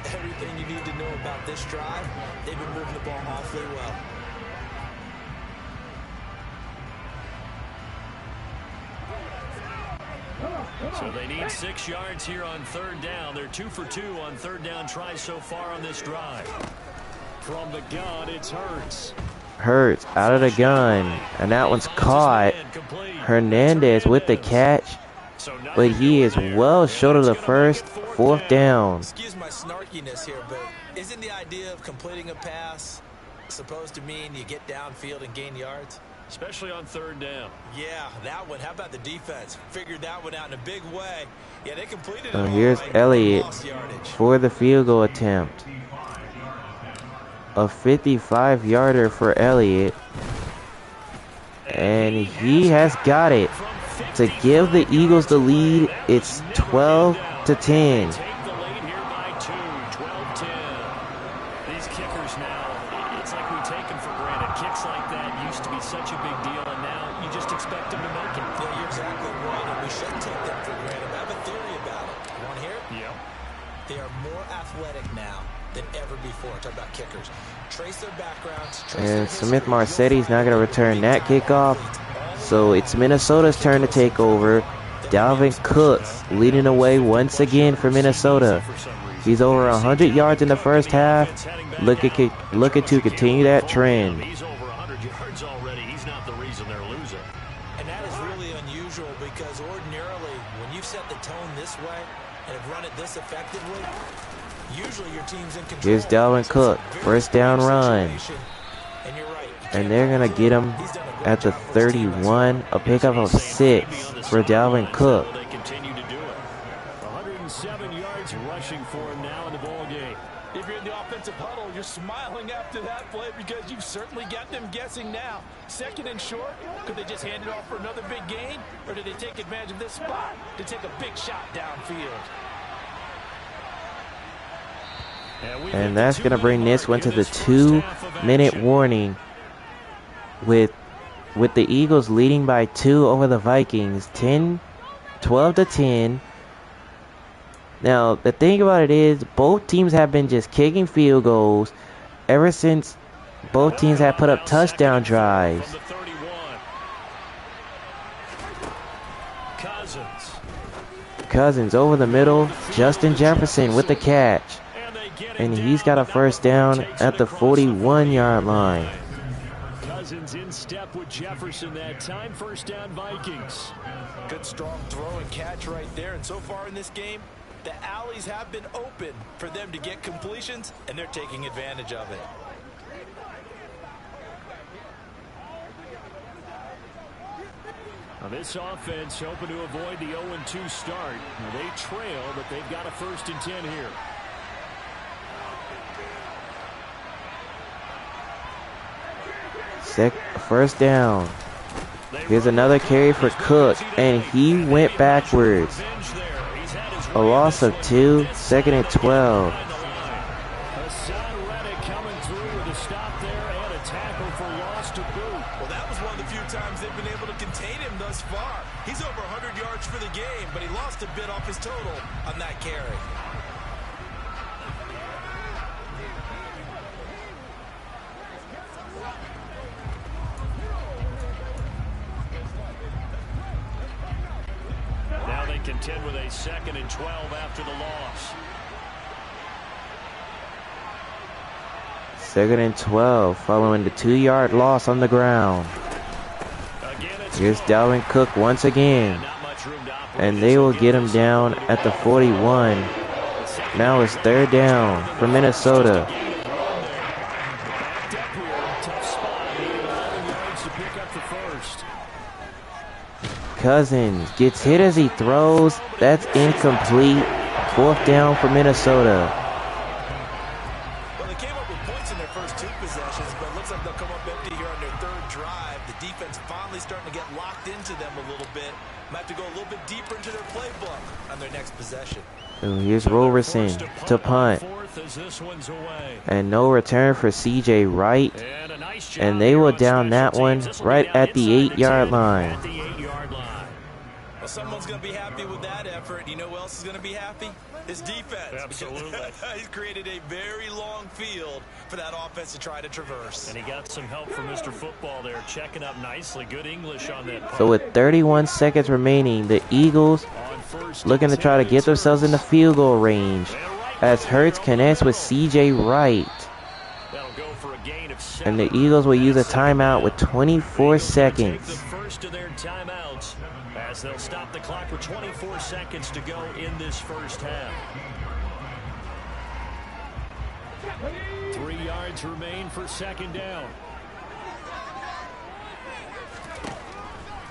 So they need 6 yards here on 3rd down. They're 2 for 2 on 3rd down tries so far on this drive. From the gun, it's Hurts. Hurts out of the gun, and that one's caught. Hernandez with the catch, but he is well short of the first. 4th down. Excuse my snarkiness here, but isn't the idea of completing a pass supposed to mean you get downfield and gain yards? Especially on 3rd down. Yeah, that one. How about the defense? Figured that one out in a big way. Yeah, they completed it. So here's Elliott for the field goal attempt. A 55-yarder for Elliott. And he has got it. To give the Eagles the lead, it's 12-10. Take the lead here by 2, 12-10. These kickers now, it's like we take them for granted. Kicks like that used to be such a big deal, and now you just expect them to make it. Yeah, you're exactly right, and we should take them for granted. I have a theory about it. You want to hear it? Yep. They are more athletic now than ever before. Talk about kickers. Trace their backgrounds. And Smith Marsetti's not going to return that kickoff. So it's Minnesota's turn to take over. Dalvin Cook leading the way once again for Minnesota. He's over 100 yards in the first half. Looking to continue that trend. He's over 100 yards already. He's not the reason they're losing. And that is really unusual because ordinarily, when you've set the tone this way and have run it this effectively, usually your team's in control. Here's Dalvin Cook, 1st down run. And you're right. And they're going to get him at the 31. A pickup of 6 for Dalvin Cook. They continue to do it. 107 yards rushing for him now in the ball game. If you're in the offensive huddle, you're smiling after that play because you've certainly got them guessing now. 2nd and short, could they just hand it off for another big gain? Or did they take advantage of this spot to take a big shot downfield? And that's going to bring this one to the 2-minute warning with the Eagles leading by 2 over the Vikings, 12-10. Now, the thing about it is, both teams have been just kicking field goals ever since both teams have put up touchdown drives. Cousins over the middle, Justin Jefferson with the catch. And he's got a 1st down at the 41-yard line. Cousins in step with Jefferson that time. 1st down Vikings. Good strong throw and catch right there. And so far in this game, the alleys have been open for them to get completions, and they're taking advantage of it. Now this offense hoping to avoid the 0-2 start. Now they trail, but they've got a 1st and 10 here. First down. Here's another carry for Cook, and he went backwards. A loss of 2, 2nd and 12. Coming through with a stop there and a tackle for loss to boot. Well, that was one of the few times they've been able to contain him thus far. He's over 100 yards for the game, but he lost a bit off his total on that carry. Contend with a 2nd and 12 after the loss. 2nd and 12 following the 2-yard loss on the ground. Here's Dalvin Cook once again. And they will get him down at the 41. Now it's 3rd down for Minnesota. Cousins gets hit as he throws. That's incomplete. 4th down for Minnesota. Well, they came up with points in their first 2 possessions, but it looks like they'll come up empty here on their 3rd drive. The defense finally starting to get locked into them a little bit. Might have to go a little bit deeper into their playbook on their next possession. Ooh, here's Roberson to punt. And no return for C.J. Wright. And they will down that one right at the 8-yard line. Well, someone's going to be happy with that effort. You know who else is going to be happy? His defense. Absolutely. He's created a very long field for that offense to try to traverse. And he got some help from Mr. Football there, checking up nicely. Good English on that punt. So with 31 seconds remaining, the Eagles looking to try to get themselves in the field goal range as Hurts connects with C.J. Wright. And the Eagles will use a timeout with 24 seconds. The first of their timeouts as they'll stop the clock with 24 seconds to go in this first half. 3 yards remain for second down.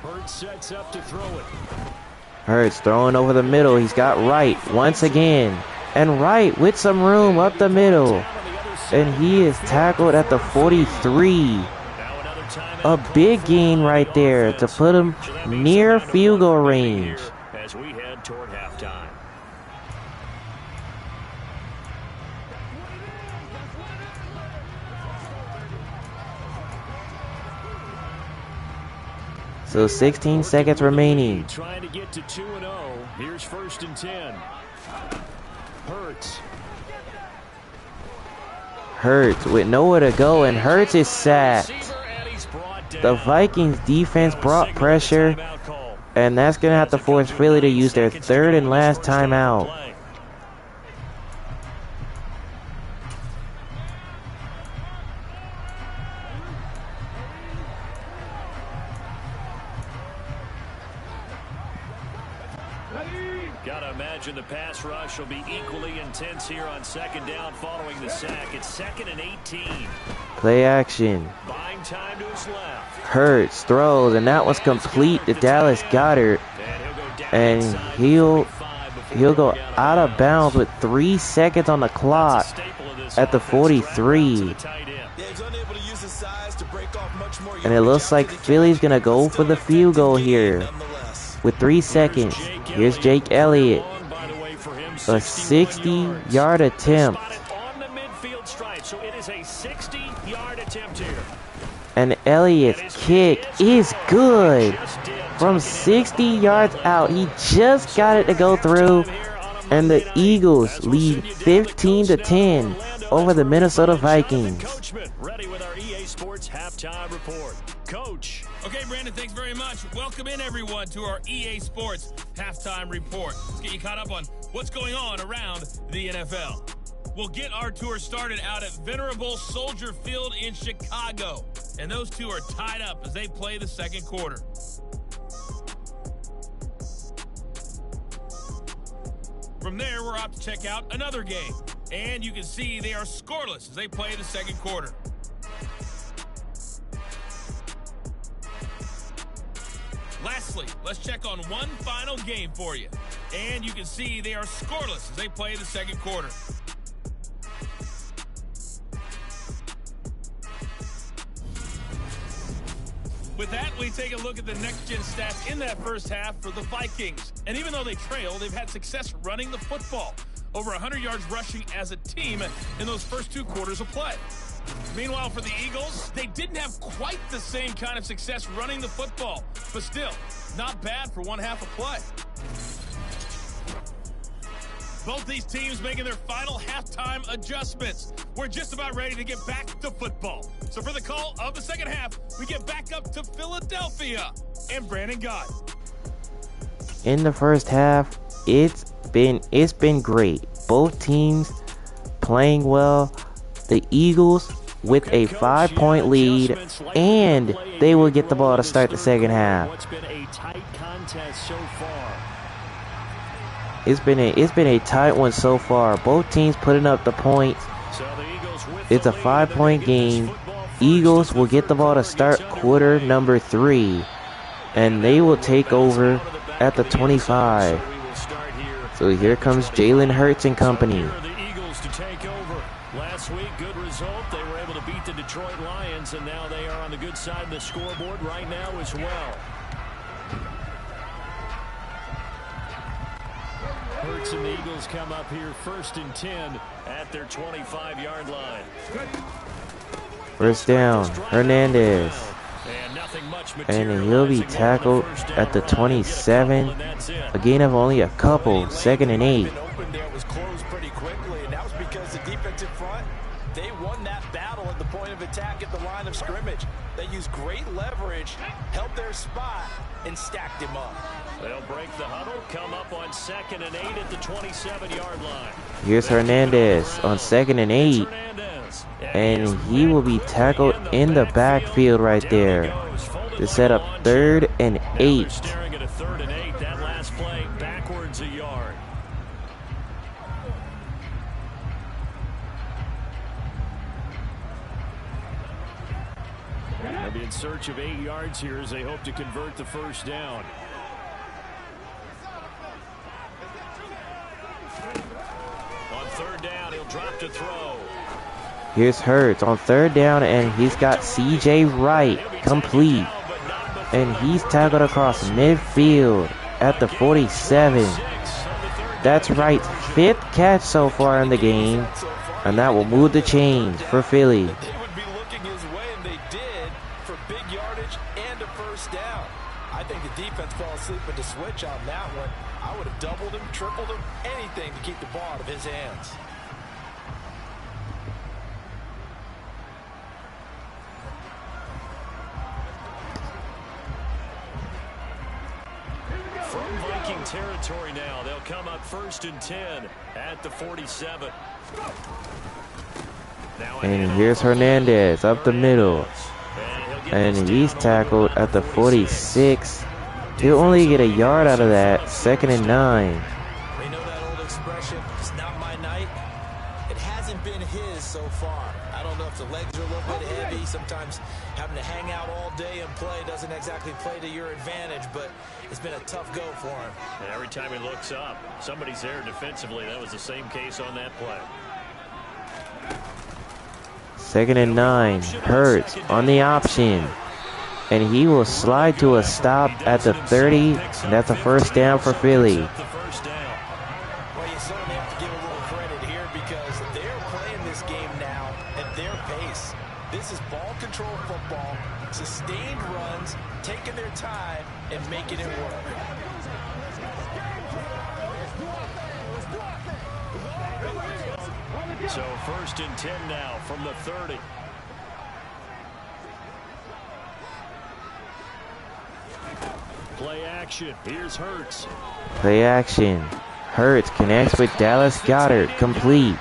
Hurts sets up to throw it. Hurts throwing over the middle. He's got Wright once again. And Wright with some room up the middle. And he is tackled at the 43. A big gain right there to put him near field goal range. As we head toward halftime. So 16 seconds remaining. Trying to get to 2-0. Here's 1st and 10. Hurts with nowhere to go, and Hurts is sacked. The Vikings defense brought pressure, and that's going to have to force Philly to use their 3rd and last timeout. Gotta imagine the pass rush will be equally intense here on second down following the sack. It's 2nd and 18. Play action. Buying time to his left. Hurts throws, and that was complete to Dallas Goedert. And he'll go out of bounds with 3 seconds on the clock at the 43. And it looks like Philly's going to go for the field goal here with 3 seconds. Here's Jake Elliott. A 60-yard attempt. So it is a 60-yard attempt here. And Elliott's kick is good. From 60 yards out, he just got it to go through. And the Eagles lead 15-10 over the Minnesota Vikings. Ready with our EA Sports halftime report. Coach. Okay, Brandon, thanks very much. Welcome in, everyone, to our EA Sports halftime report. Let's get you caught up on what's going on around the NFL. We'll get our tour started out at Venerable Soldier Field in Chicago. And those two are tied up as they play the second quarter. From there, we're off to check out another game. And you can see they are scoreless as they play the second quarter. Lastly, let's check on one final game for you. And you can see they are scoreless as they play the second quarter. With that, we take a look at the next-gen stats in that first half for the Vikings. And even though they trail, they've had success running the football. Over 100 yards rushing as a team in those first 2 quarters of play. Meanwhile, for the Eagles, they didn't have quite the same kind of success running the football. But still, not bad for one half of play. Both these teams making their final halftime adjustments. We're just about ready to get back to football. So for the call of the second half, we get back up to Philadelphia and Brandon Gott. In the first half, it's been great. Both teams playing well. The Eagles with a 5-point lead, and they will get the ball to start the second half. What's been a tight contest so far. It's been a tight one so far. Both teams putting up the points. It's a 5-point game. Eagles will get the ball to start quarter number 3, and they will take over at the 25. So here comes Jalen Hurts and company. Last week, good result. They were able to beat the Detroit Lions, and now they are on the good side of the scoreboard right now as well. Hurts and the Eagles come up here 1st and 10 at their 25-yard line. First down, Hernandez. And he'll be tackled at the 27. A gain of only a couple, 2nd and 8. They won that battle at the point of attack at the line of scrimmage. They used great great leverage, held their spot, and stacked him up. They'll break the huddle, come up on 2nd and 8 at the 27-yard line. Here's Hernandez on 2nd and 8. And he will be tackled in the backfield right there to set up 3rd and 8. Staring at a 3rd and 8. That last play backwards a yard. They'll be in search of 8 yards here as they hope to convert the first down. On 3rd down, he'll drop to throw. Here's Hurts on 3rd down, and he's got C.J. Wright complete. And he's tackled across midfield at the 47. That's Wright's 5th catch so far in the game. And that will move the chains for Philly. They would be looking his way, and they did, for big yardage and a first down. I think the defense fell asleep at the switch on that one. I would have doubled him, tripled him, anything to keep the ball out of his hands. From Viking territory now, they'll come up 1st and 10 at the 47. And here's Hernandez up the middle. And he's tackled at the 46. He'll only get a yard out of that. 2nd and 9. We know that old expression, it's not my night. It hasn't been his so far. I don't know if the legs are a little bit heavy. Sometimes having to hang out all day and play doesn't exactly play to your advantage, but it's been a tough go for him. And every time he looks up, somebody's there defensively. That was the same case on that play. 2nd and 9. Hurts on the option. And he will slide to a stop at the 30. And that's a first down for Philly. Well, you certainly have to give a little credit here because they're playing this game now at their pace. This is ball control football, sustained runs, taking their time, and making it work. So 1st and 10 now from the 30. Play action. Here's Hurts. Play action. Hurts connects with Dallas Goedert. Complete.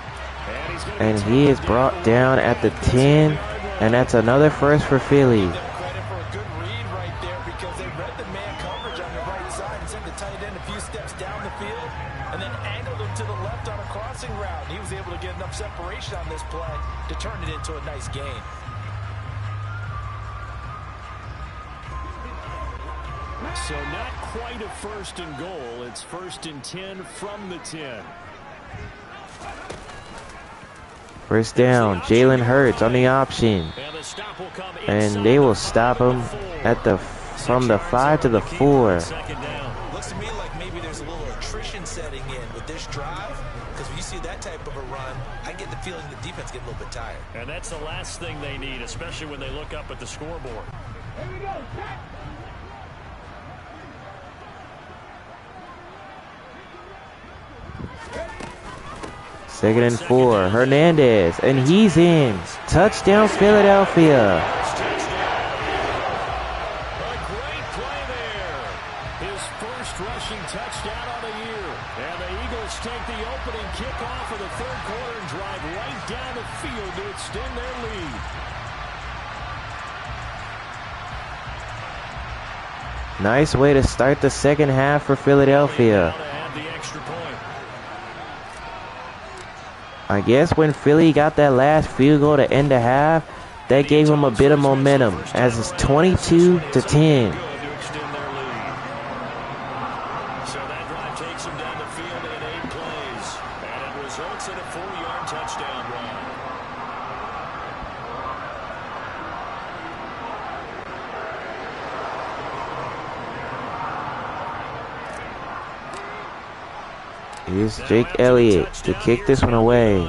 And he is brought down at the 10. And that's another first for Philly. Credit for a good read right there because they read the man coverage on the right side and sent the tight end a few steps down the field and then angled him to the left on a crossing route. He was able to get enough separation on this play to turn it into a nice gain. So not quite a 1st and goal. It's 1st and 10 from the 10. First down. Jalen Hurts on the option. And they will stop him at the from the 5 to the 4. Looks to me like maybe there's a little attrition setting in with this drive because when you see that type of a run, I get the feeling the defense get a little bit tired. And that's the last thing they need, especially when they look up at the scoreboard. Here we go. 2nd and 4. Hernandez. And he's in. Touchdown, Philadelphia. A great play there. His first rushing touchdown of the year. And the Eagles take the opening kickoff of the 3rd quarter and drive right down the field to extend their lead. Nice way to start the 2nd half for Philadelphia. I guess when Philly got that last field goal to end the half, that gave them a bit of momentum as it's 22-10. So that drive takes them down the field in 8 plays. And it results in a 4-yard touchdown run. Here's Jake Elliott to kick this one away.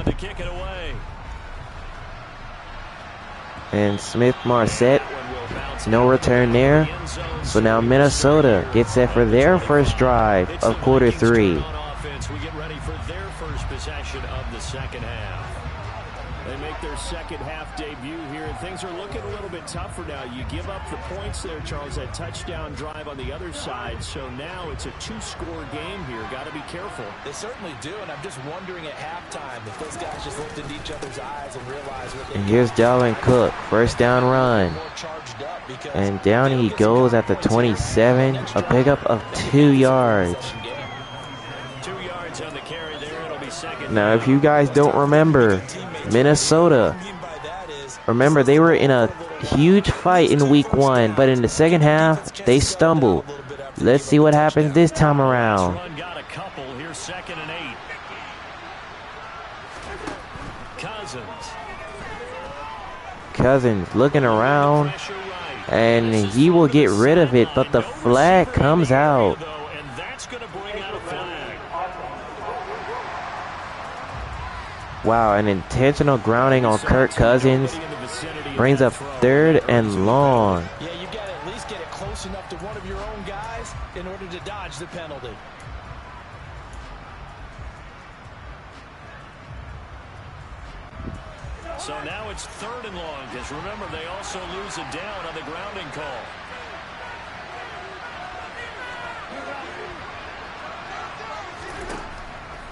And Smith Marset, no return there. So now Minnesota gets set for their first drive of quarter 3. We get ready for their first possession of the 2nd half. They make their second half debut here, and things are looking a little bit tougher now. You give up the points there, Charles, that touchdown drive on the other side. So now it's a two-score game here. Got to be careful. They certainly do, and I'm just wondering at halftime if those guys just looked into each other's eyes and realized what they And here's Dalvin Cook, first down run. And down he goes at the 27, a pickup of 2 yards. 2 yards on the carry there. It'll be second. Now, if you guys don't remember, Minnesota, remember they were in a huge fight in week 1, but in the second half, they stumbled. Let's see what happens this time around. Got a couple. Here's 2nd and 8. Cousins looking around, and he will get rid of it, but the flag comes out. And that's going to bring out a flag. Wow, an intentional grounding on Kirk Cousins brings up 3rd and long. Yeah, you got to at least get it close enough to one of your own guys in order to dodge the penalty. So now it's 3rd and long, because remember, they also lose a down on the grounding call.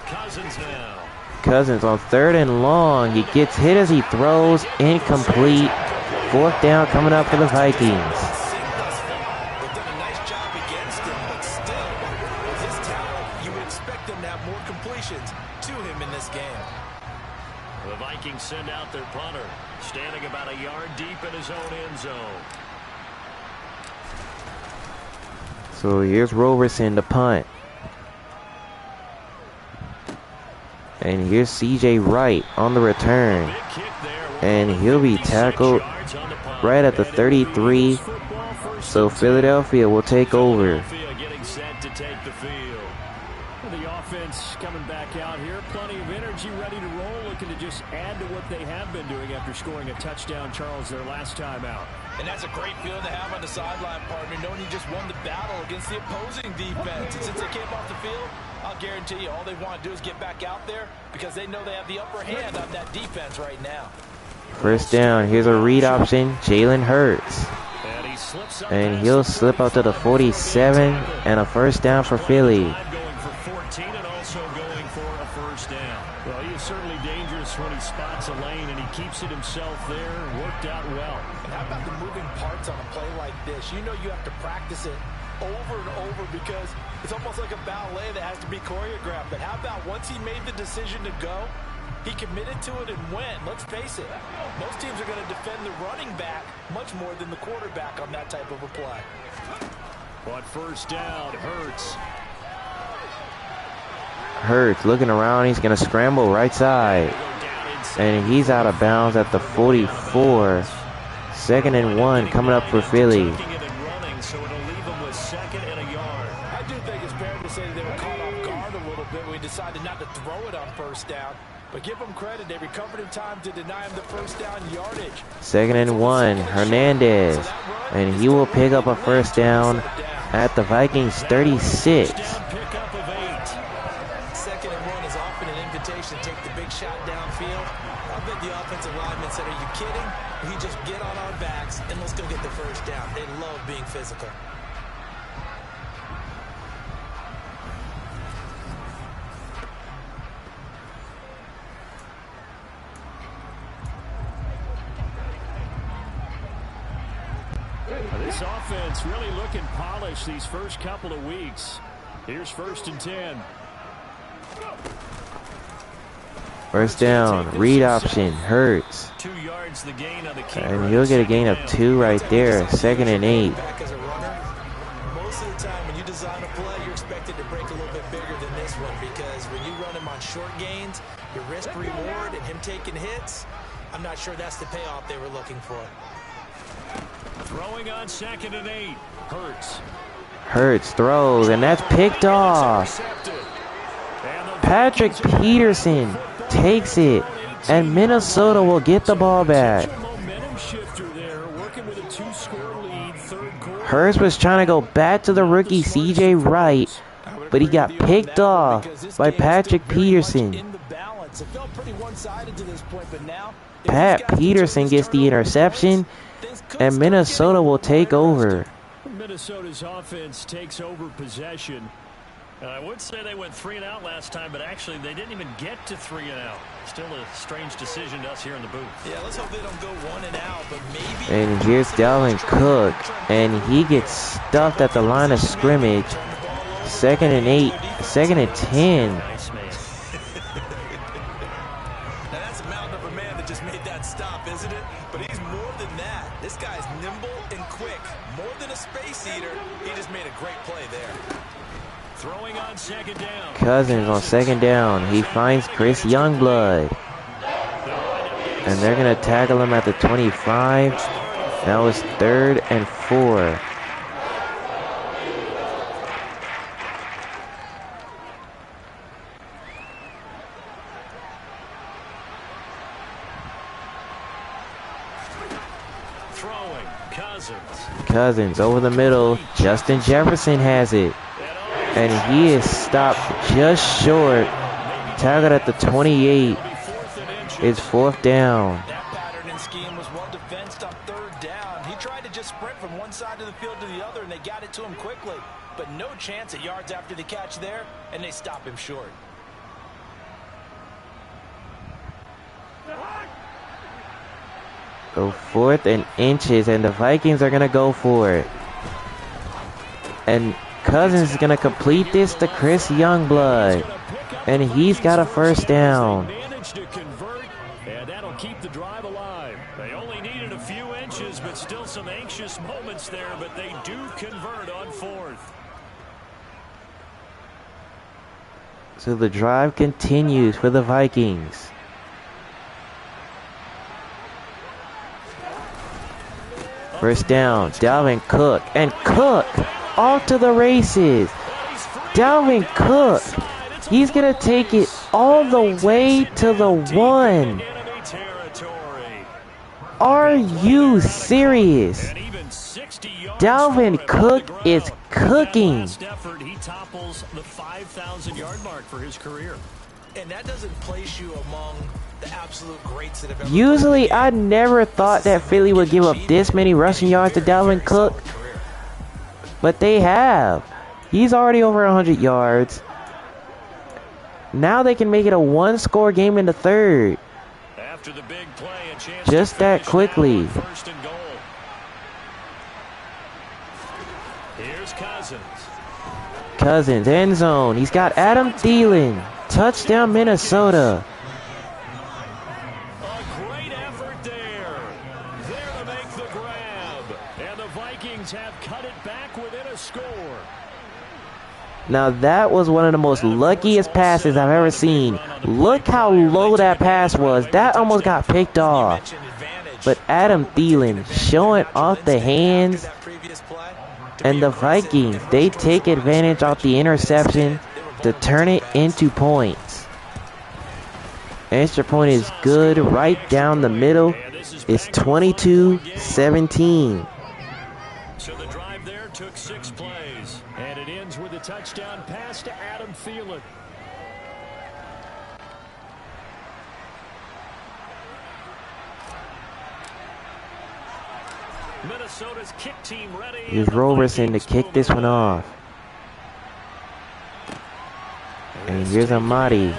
Cousins now. Cousins on 3rd and long. He gets hit as he throws, incomplete. 4th down coming up for the Vikings. They've done a nice job against him, but still, with his talent, you would expect them to have more completions to him in this game. The Vikings send out their punter, standing about a yard deep in his own end zone. So here's Roberson to punt. And here's C.J. Wright on the return. And he'll be tackled right at the 33. So Philadelphia will take over. Getting set to take the field. The offense coming back out here. Plenty of energy, ready to roll, looking to just add to what they have been doing after scoring a touchdown, Charles, their last time out. And that's a great feeling to have on the sideline, partner, knowing you just won the battle against the opposing defense. And since they came off the field, I'll guarantee you all they want to do is get back out there because they know they have the upper hand on that defense right now. First down. Here's a read option. Jalen Hurts. And he'll slip out to the 47 and a first down for Philly. Going for 14 and also going for a first down. Well, he is certainly dangerous when he spots a lane and he keeps it himself there. Worked out well. And how about the moving parts on a play like this? You know you have to practice it over and over because it's almost like a ballet that has to be choreographed. But how about once he made the decision to go, he committed to it and went. Let's face it, most teams are going to defend the running back much more than the quarterback on that type of a play. But first down, Hurts looking around. He's going to scramble right side. And he's out of bounds at the 44. 2nd and 1 coming up for Philly. So it'll leave him with 2nd and a yard. I do think it's fair to say that they were caught off guard a little bit when we decided not to throw it on first down. But give them credit, they recovered in time to deny him the first down yardage. 2nd and 1, Hernandez. And he will pick up a first down at the Vikings 36. Pickup of 8. 2nd and 1 is often an invitation to take the big shot downfield. I bet the offensive linemen said, are you kidding? We just get on our backs and let's go get the first down. They love being physical. This offense really looking polished these first couple of weeks. Here's 1st and 10. First down, read option, Hurts. 2 yards the gain on the keeper. And he'll get a gain of 2 right there. 2nd and 8. As a runner, most of the time when you design a play, you're expected to break a little bit bigger than this one because when you run him on short gains, your risk reward and him taking hits, I'm not sure that's the payoff they were looking for. Throwing on 2nd and 8. Hurts throws, and that's picked off. Patrick Peterson takes it, and Minnesota will get the ball back. Hurts was trying to go back to the rookie C.J. Wright, but he got picked off by Patrick Peterson. It felt pretty one-sided to this point, but now Pat Peterson gets the interception, and Minnesota will take over. Minnesota's offense takes over possession. I would say they went 3 and out last time, but actually they didn't even get to 3 and out. Still a strange decision to us here in the booth. Yeah, let's hope they don't go 1 and out, but maybe. And here's Dalvin Cook, and he gets stuffed at the line of scrimmage. 2nd and 8, 2nd and 10. Nice man. Now that's a mountain of a man that just made that stop, isn't it? But he's more than that. This guy's nimble and quick. More than a space eater. He just made a great play there. Throwing on 2nd down. Cousins on 2nd down. He finds Chris Youngblood. And they're going to tackle him at the 25. Now it's 3rd and 4. Throwing. Cousins over the middle. Justin Jefferson has it. And he is stopped just short. Tackled at the 28. It's 4th down. That pattern and scheme was well defensed on 3rd down. He tried to just sprint from one side of the field to the other, and they got it to him quickly. But no chance at yards after the catch there, and they stop him short. So 4th and inches, and the Vikings are going to go for it. And Cousins is going to complete this to Chris Youngblood. And he's got a 1st down. Managed to convert, and that'll keep the drive alive. They only needed a few inches, but still some anxious moments there, but they do convert on 4th. So the drive continues for the Vikings. First down, Dalvin Cook, and Cook off to the races. Dalvin Cook, he's going to take it all the way to the 1. Are you serious? Dalvin Cook is cooking. He topples the 5,000-yard mark for his career. And that doesn't place you among the absolute greats that have ever. Usually, I never thought that Philly would give up this many rushing yards to Dalvin Cook, but they have. He's already over 100 yards. Now they can make it a 1-score game in the 3rd. After the big play, a chance just that quickly. 1st and goal. Here's Cousins. Cousins, end zone. He's got Adam Thielen. Touchdown, Minnesota. A great effort there. There to make the grab. And the Vikings have cut it back within a score. Now that was one of the most luckiest passes I've ever seen. Look how low that pass was. That almost got picked off. But Adam Thielen showing off the hands. And the Vikings, they take advantage of the interception to turn it into points. Extra point is good right down the middle. It's 22-17. So the drive there took 6 plays. And it ends with a touchdown pass to Adam Thielen. Minnesota's kick team ready. Here's Roberson to kick this one off. And here's Amadi.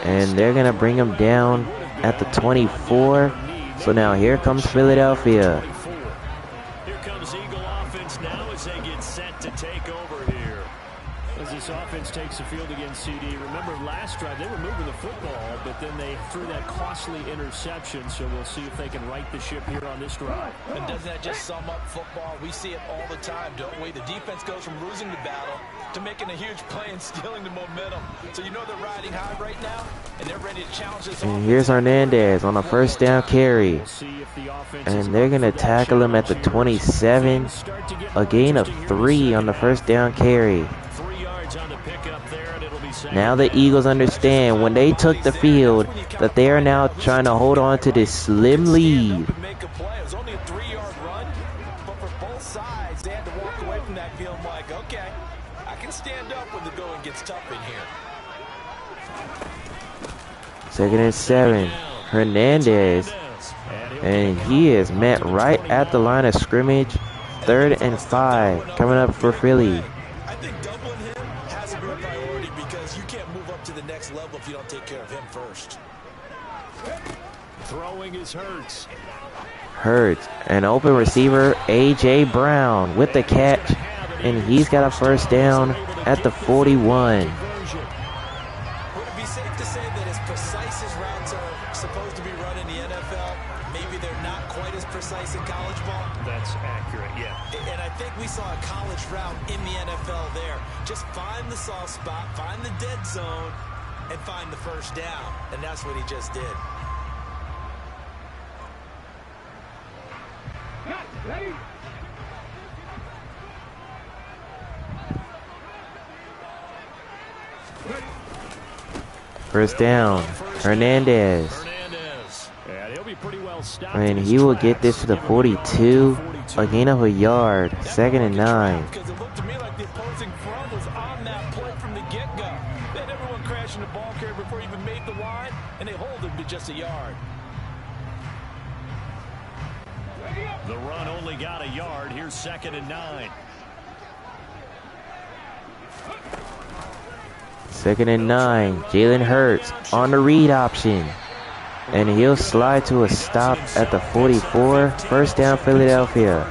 And they're going to bring him down at the 24. So now here comes Philadelphia. Here comes Eagle offense now as they get set to take over here. As this offense takes the field against CD. Remember last drive they were moving the football, but then they threw that costly interception. So we'll see if they can right the ship here on this drive. And doesn't that just sum up football? We see it all the time, don't we? The defense goes from losing the battle to making a huge play and stealing the momentum. So you know they're riding high right now, and they're ready to challenge this. And here's Hernandez on a 1st down carry. And they're going to tackle him at the 27. A gain of 3 on the 1st down carry. Now the Eagles understand when they took the field that they are now trying to hold on to this slim lead. It was only a 3-yard run, but for both sides, they had to walk away from that feeling like, okay, I can stand up when the going gets tough in here. Second and 7. Hernandez. And he is met right at the line of scrimmage. 3rd and 5 coming up for Philly. I think doubling him has to be a priority because you can't move up to the next level if you don't take care of him first. Throwing is Hurts. Hurts, an open receiver, A.J. Brown with the catch, and he's got a first down at the 41. Would it be safe to say that as precise as routes are supposed to be run in the NFL, maybe they're not quite as precise in college ball? That's accurate, yeah. And I think we saw a college route in the NFL there. Just find the soft spot, find the dead zone, and find the first down. And that's what he just did. First down, Hernandez. And he will get this to the 42, a gain of a yard, 2nd and 9. Because it looked to me like the opposing front was on that play from the get-go. They had everyone crashing the ball carrier before he even made the line, and they hold him to just a yard. The run only got a yard. Here's 2nd and 9. 2nd and 9. Jalen Hurts on the read option. And he'll slide to a stop at the 44. First down, Philadelphia. I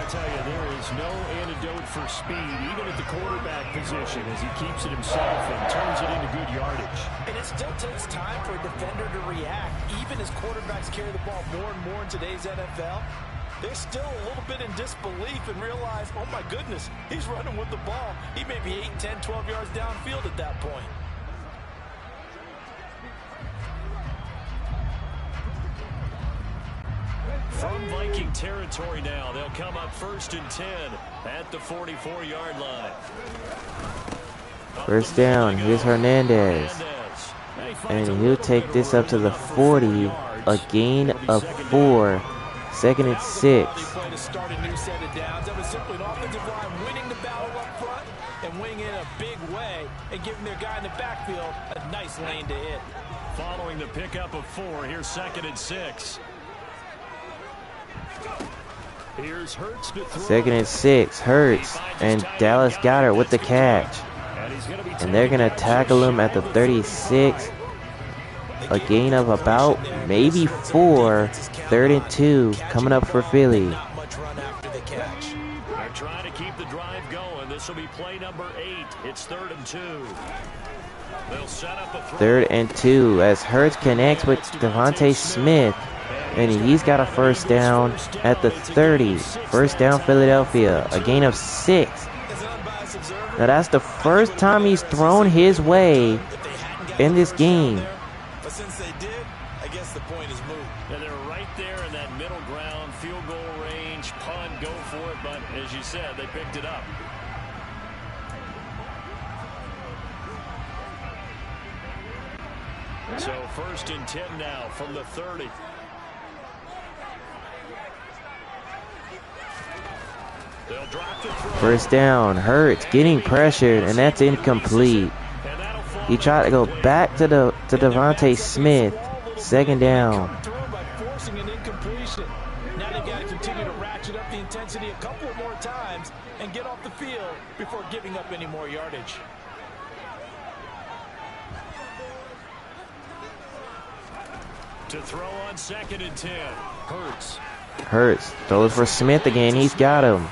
tell you, there is no antidote for speed, even at the quarterback position, as he keeps it himself and turns it into good yardage. And it still takes time for a defender to react. Even as quarterbacks carry the ball more and more in today's NFL, they're still a little bit in disbelief and realize, oh my goodness, he's running with the ball. He may be 8, 10, 12 yards downfield at that point. From Viking territory now, they'll come up 1st and 10 at the 44-yard line. First down, here's Hernandez. And he'll take this up to the 40, a gain of 4, 2nd and 6. Play to start a new set of downs. That was simply an offensive line winning the battle up front and winning in a big way and giving their guy in the backfield a nice lane to hit. Following the pickup of 4, here's 2nd and 6. Here's Hurts to throw. 2nd and 6, Hurts, and Dallas Goedert with the catch. And they're going to tackle him at the 36. A gain of about maybe 4, 3rd and 2 coming up for Philly. Not much run after the catch. They're trying to keep the drive going. This will be play number 8. It's 3rd and 2. They'll set up a throw. 3rd and 2 as Hurts connects with Devontae Smith. And he's got a first down at the 30. First down, Philadelphia. A gain of 6. Now that's the first time he's thrown his way in this game. But since they did, I guess the point is moot. And they're right there in that middle ground, field goal range, punt, go for it. But as you said, they picked it up. So 1st and 10 now from the 30. First down, Hurts getting pressured, and that's incomplete. He tried to go back to Devontae Smith. 2nd down. By forcing an incompletion. Now they got to continue to ratchet up the intensity a couple more times and get off the field before giving up any more yardage. To throw on 2nd and 10. Hurts throws for Smith again. He's got him.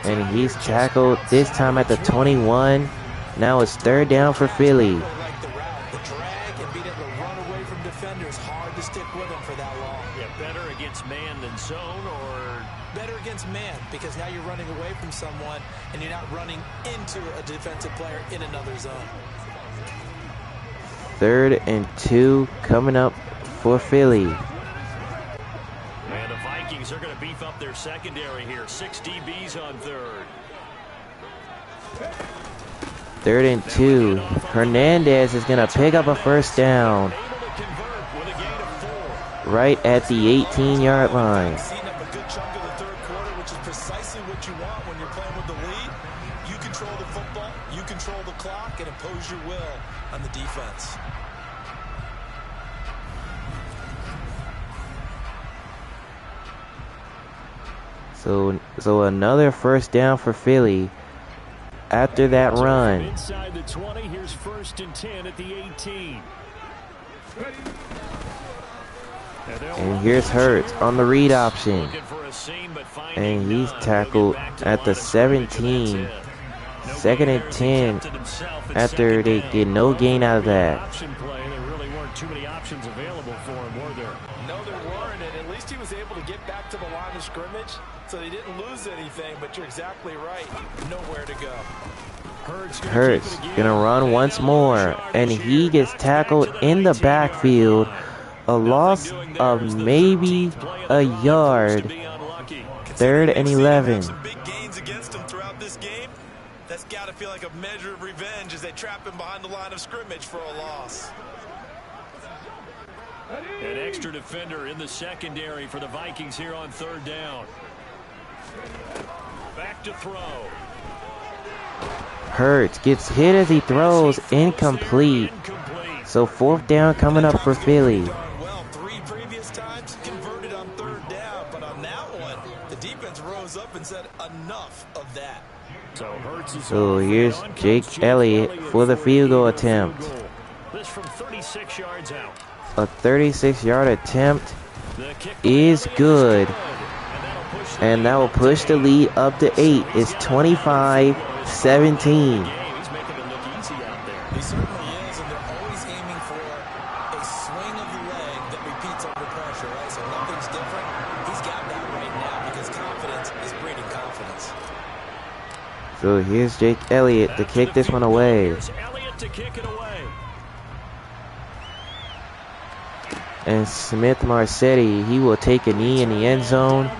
And he's tackled this time at the 21. Now it's 3rd down for Philly. Like the route, the drag, and being able to run away from defenders. Hard to stick with them for that long. Yeah, better against man than zone, or better against man because now you're running away from someone and you're not running into a defensive player in another zone. 3rd and 2 coming up for Philly. And the Vikings are going to beef up their secondary here. 6 DBs on 3rd. 3rd and 2. Hernandez is going to pick up a first down right at the 18-yard line. Seeing up a good chunk of the 3rd quarter, which is precisely what you want when you're playing with the lead. You control the football, you control the clock, and impose your will on the defense. So another first down for Philly after that run. Inside the 20, here's 1st and 10 at the 18. And here's Hurts on the read option. And he's tackled at the 17. 2nd and 10 after they get no gain out of that. There really weren't too many options available for him, were there? No, there weren't, and at least he was able to get back to the line of scrimmage, so they didn't lose anything, but you're exactly right. Nowhere to go. Hurts gonna run once more, and he gets tackled in the backfield. A loss of maybe a yard. 3rd and 11. Some big gains against him throughout this game. That's got to feel like a measure of revenge as they trap him behind the line of scrimmage for a loss. An extra defender in the secondary for the Vikings here on 3rd down. Back to throw. Hurts gets hit as he throws, incomplete. So 4th down coming up for Philly. Well, 3 previous times converted on 3rd down, but on that one, the defense rose up and said enough of that. So here's Jake Elliott for the field goal attempt. This from 36 yards out. A 36-yard attempt is good. And that will push the lead up to 8. It's 25-17. He's making it look easy out there. He certainly is, and they're always aiming for a swing of the leg that repeats under pressure, right? So nothing's different. He's got that right now because confidence is breeding confidence. So here's Jake Elliott to kick this one away. Here's Elliott to kick it away. And Smith Marsetti, he will take a knee in the end zone.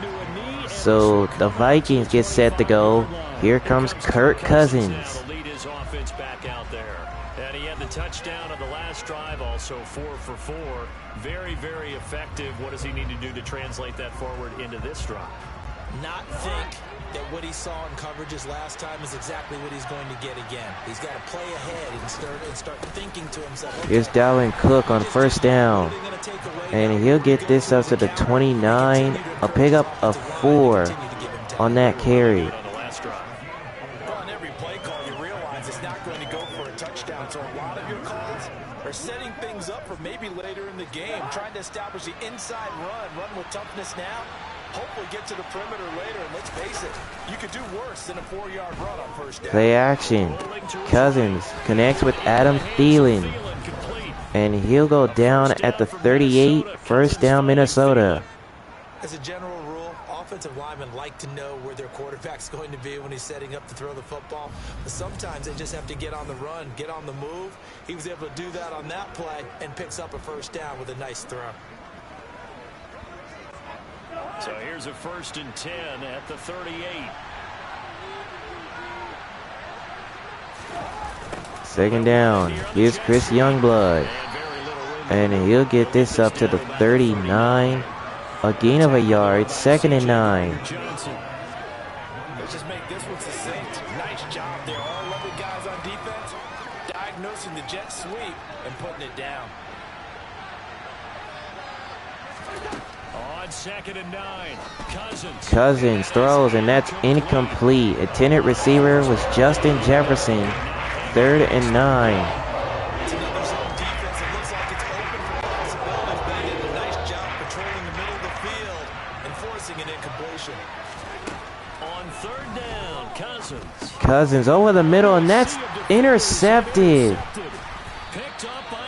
So the Vikings get set to go. Here comes Kirk Cousins. Lead his offense back out there. And he had the touchdown on the last drive, also 4 for 4. Very, very effective. What does he need to do to translate that forward into this drive? Not think that what he saw in coverages last time is exactly what he's going to get again. He's got to play ahead and start thinking to himself. Okay, Here's Dalvin Cook on 1st down. And he'll get this up to the 29. A pickup of 4 on that carry. On every play call, you realize it's not going to go for a touchdown. So a lot of your calls are setting things up for maybe later in the game, trying to establish the inside run with toughness now. Hopefully get to the perimeter later, and let's face it, you could do worse than a 4-yard run on 1st down. Play action. Cousins connects with Adam Thielen. And he'll go down at the 38. 1st down, Minnesota. As a general rule, offensive linemen like to know where their quarterback's going to be when he's setting up to throw the football. But sometimes they just have to get on the run, get on the move. He was able to do that on that play and picks up a 1st down with a nice throw. So here's a 1st and 10 at the 38. 2nd down. Here's Chris Youngblood. And he'll get this up to the 39. A gain of a yard. 2nd and 9. Let's just make this one succinct. Nice job there. All 11 guys on defense diagnosing the jet sweep and putting it down. On 2nd and 9, Cousins throws, and that's incomplete. Intended receiver was Justin Jefferson. 3rd and 9. It's another zone defense. It looks like it's open for possibilities, but he did a nice job patrolling the middle of the field and forcing an incompletion. On 3rd down, Cousins over the middle, and that's intercepted. Picked up by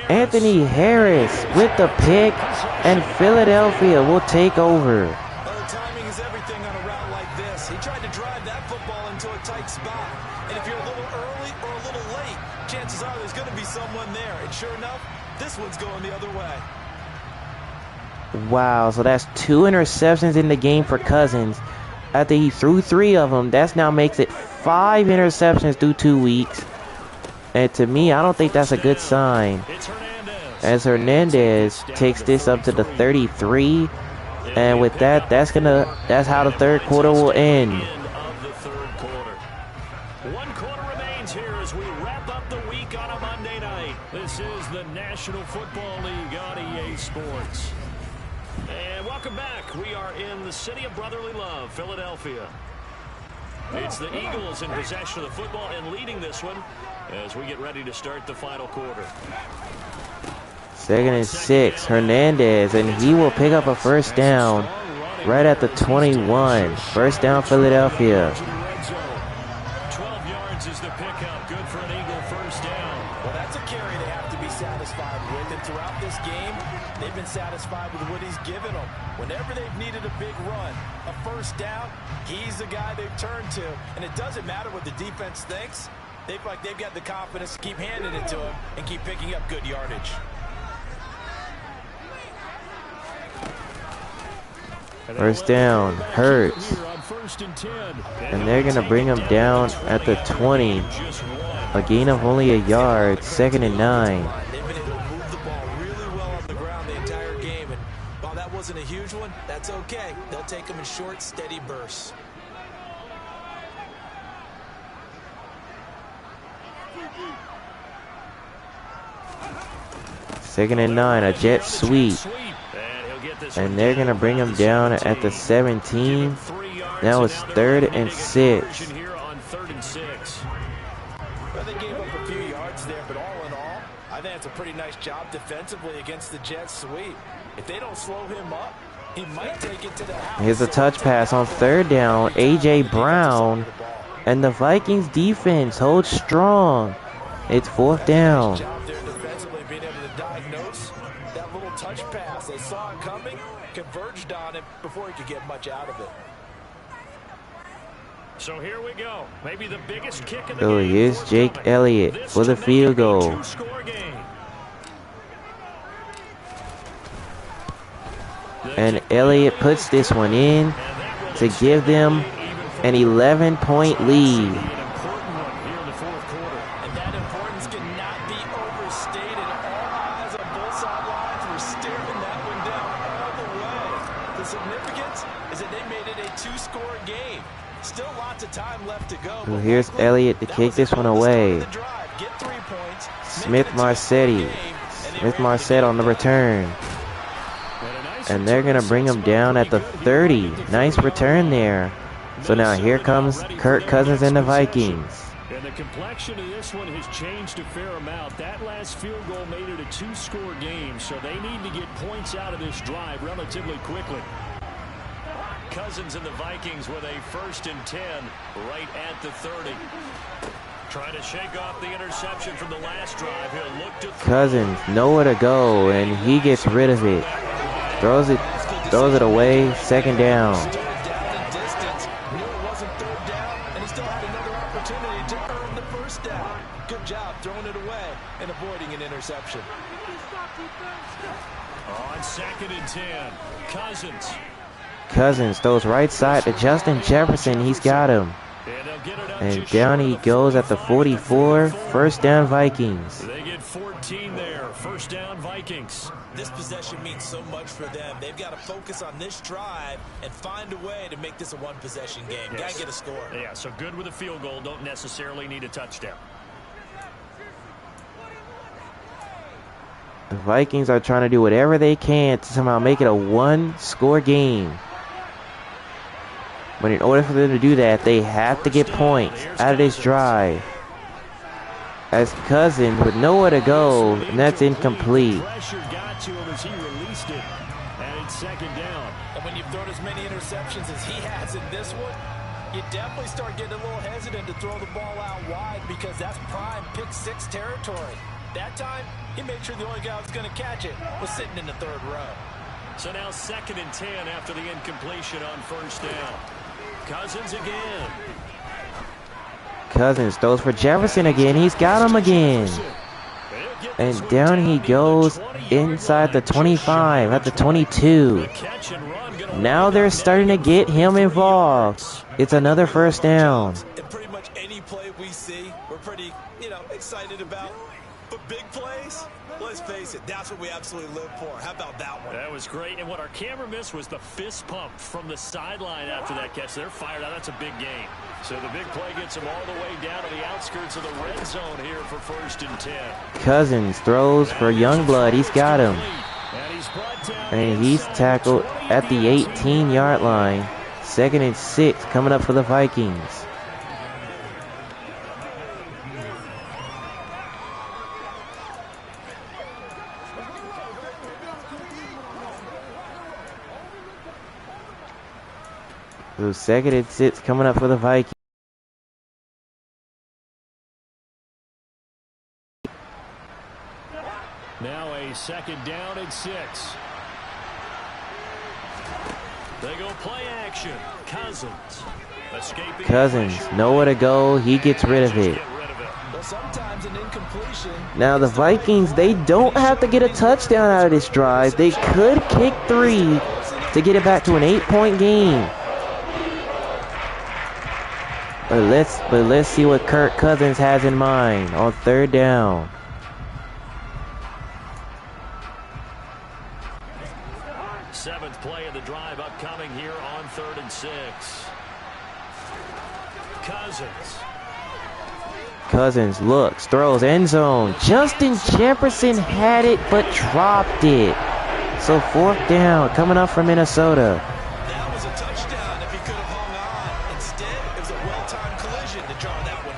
Anthony Harris with the pick, and Philadelphia will take over. Oh, timing is everything on a route like this. He tried to drive that football into a tight spot. And if you're a little early or a little late, chances are there's going to be someone there. And sure enough, this one's going the other way. Wow, so that's 2 interceptions in the game for Cousins. After he threw 3 of them, that now makes it 5 interceptions through 2 weeks. And to me, I don't think that's a good sign. As Hernandez takes this up to the 33. And with that, that's how the third quarter will end. Sports. And welcome back. We are in the city of brotherly love, Philadelphia. It's the Eagles in possession of the football and leading this one as we get ready to start the final quarter. 2nd and 6, Hernandez, and he will pick up a first down right at the 21. First down, Philadelphia. 12 yards is the pickup. Good for an Eagle first down. Well, that's a carry they have to be satisfied with. And throughout this game, they've been satisfied with what he's given them. Whenever they've needed a big run, a first down, he's the guy they've turned to. And it doesn't matter what the defense thinks. They feel like they've got the confidence to keep handing it to him and keep picking up good yardage. First down, Hurts. And they're going to bring him down at the 20. A gain of only a yard, 2nd and 9. They've been able to move the ball really well on the ground the entire game. And while that wasn't a huge one, that's okay. They'll take them in short, steady bursts. Second and 9, a jet sweep. And they're going to bring him down at the 17. Now it's 3rd and 6. Well, they gave up a few yards there, but all in all, I think that's a pretty nice job defensively against the jet sweep. If they don't slow him up, he might take it to the house. Here's a touch pass on 3rd down, A.J. Brown. And the Vikings defense holds strong. It's 4th down. Job there defensively, being able to diagnose that little touch pass. They saw it coming, converged on it before he could get much out of it. So here we go. Maybe the biggest kick of the So game. here's Jake Elliott for the field goal. And Elliott puts this one in to give them an 11-point lead. And that importance cannot be overstated. All eyes on both sidelines were staring that one down all the way. The significance is that they made it a 2-score game. Still lots of time left to go. So here's Elliott to kick this one away. Smith Marset on the return. And they're going to bring him down at the 30. Nice return there. So now here comes Kirk Cousins and the Vikings. And the complexion of this one has changed a fair amount. That last field goal made it a 2-score game, so they need to get points out of this drive relatively quickly. Cousins and the Vikings with a 1st and 10 right at the 30. Trying to shake off the interception from the last drive. He'll look to Cousins nowhere to go, and he gets rid of it. Throws it away. 2nd down. Good job throwing it away and avoiding an interception. on 2nd and 10. Cousins throws right side to Justin Jefferson. He's got him. And down he goes at the 44. First down, Vikings. They get 14 there. First down, Vikings. This possession means so much for them. They've got to focus on this drive and find a way to make this a one-possession game. Got to get a score. Yeah, so good with a field goal. Don't necessarily need a touchdown. The Vikings are trying to do whatever they can to somehow make it a one-score game. But in order for them to do that, they have to get points out of this drive. As Cousins with nowhere to go, and that's incomplete. Pressure got to him as he released it, and it's 2nd down. And when you've thrown as many interceptions as he has in this one, you definitely start getting a little hesitant to throw the ball out wide because that's prime pick 6 territory. That time, he made sure the only guy who was going to catch it was sitting in the 3rd row. So now 2nd and 10 after the incompletion on 1st down. Cousins again. Cousins throws for Jefferson again. He's got him again. And down he goes inside the 25 at the 22. Now they're starting to get him involved. It's another first down. And pretty much any play we see, we're pretty, excited about. But big plays, let's face it, that's what we absolutely live for. How about that one? That was great. And what our camera missed was the fist pump from the sideline after that catch. They're fired out. That's a big game. So the big play gets them all the way down to the outskirts of the red zone here for 1st and 10. Cousins throws for Youngblood. He's got him. And He's brought down And he's tackled at the 18-yard line. 2nd and 6 coming up for the Vikings. So 2nd and 6 coming up for the Vikings. Now a 2nd down and 6. They go play action. Cousins. Escaping. Cousins, nowhere to go. He gets rid of it. Sometimes an incompletion. Now the Vikings, they don't have to get a touchdown out of this drive. They could kick 3 to get it back to an 8-point game. But let's see what Kirk Cousins has in mind on 3rd down. Seventh play of the drive upcoming here on 3rd and 6. Cousins looks, throws, end zone. Justin Jefferson had it but dropped it. So 4th down coming up from Minnesota. That was a touchdown if he could have hung on. Instead, it was a well-timed collision to draw that one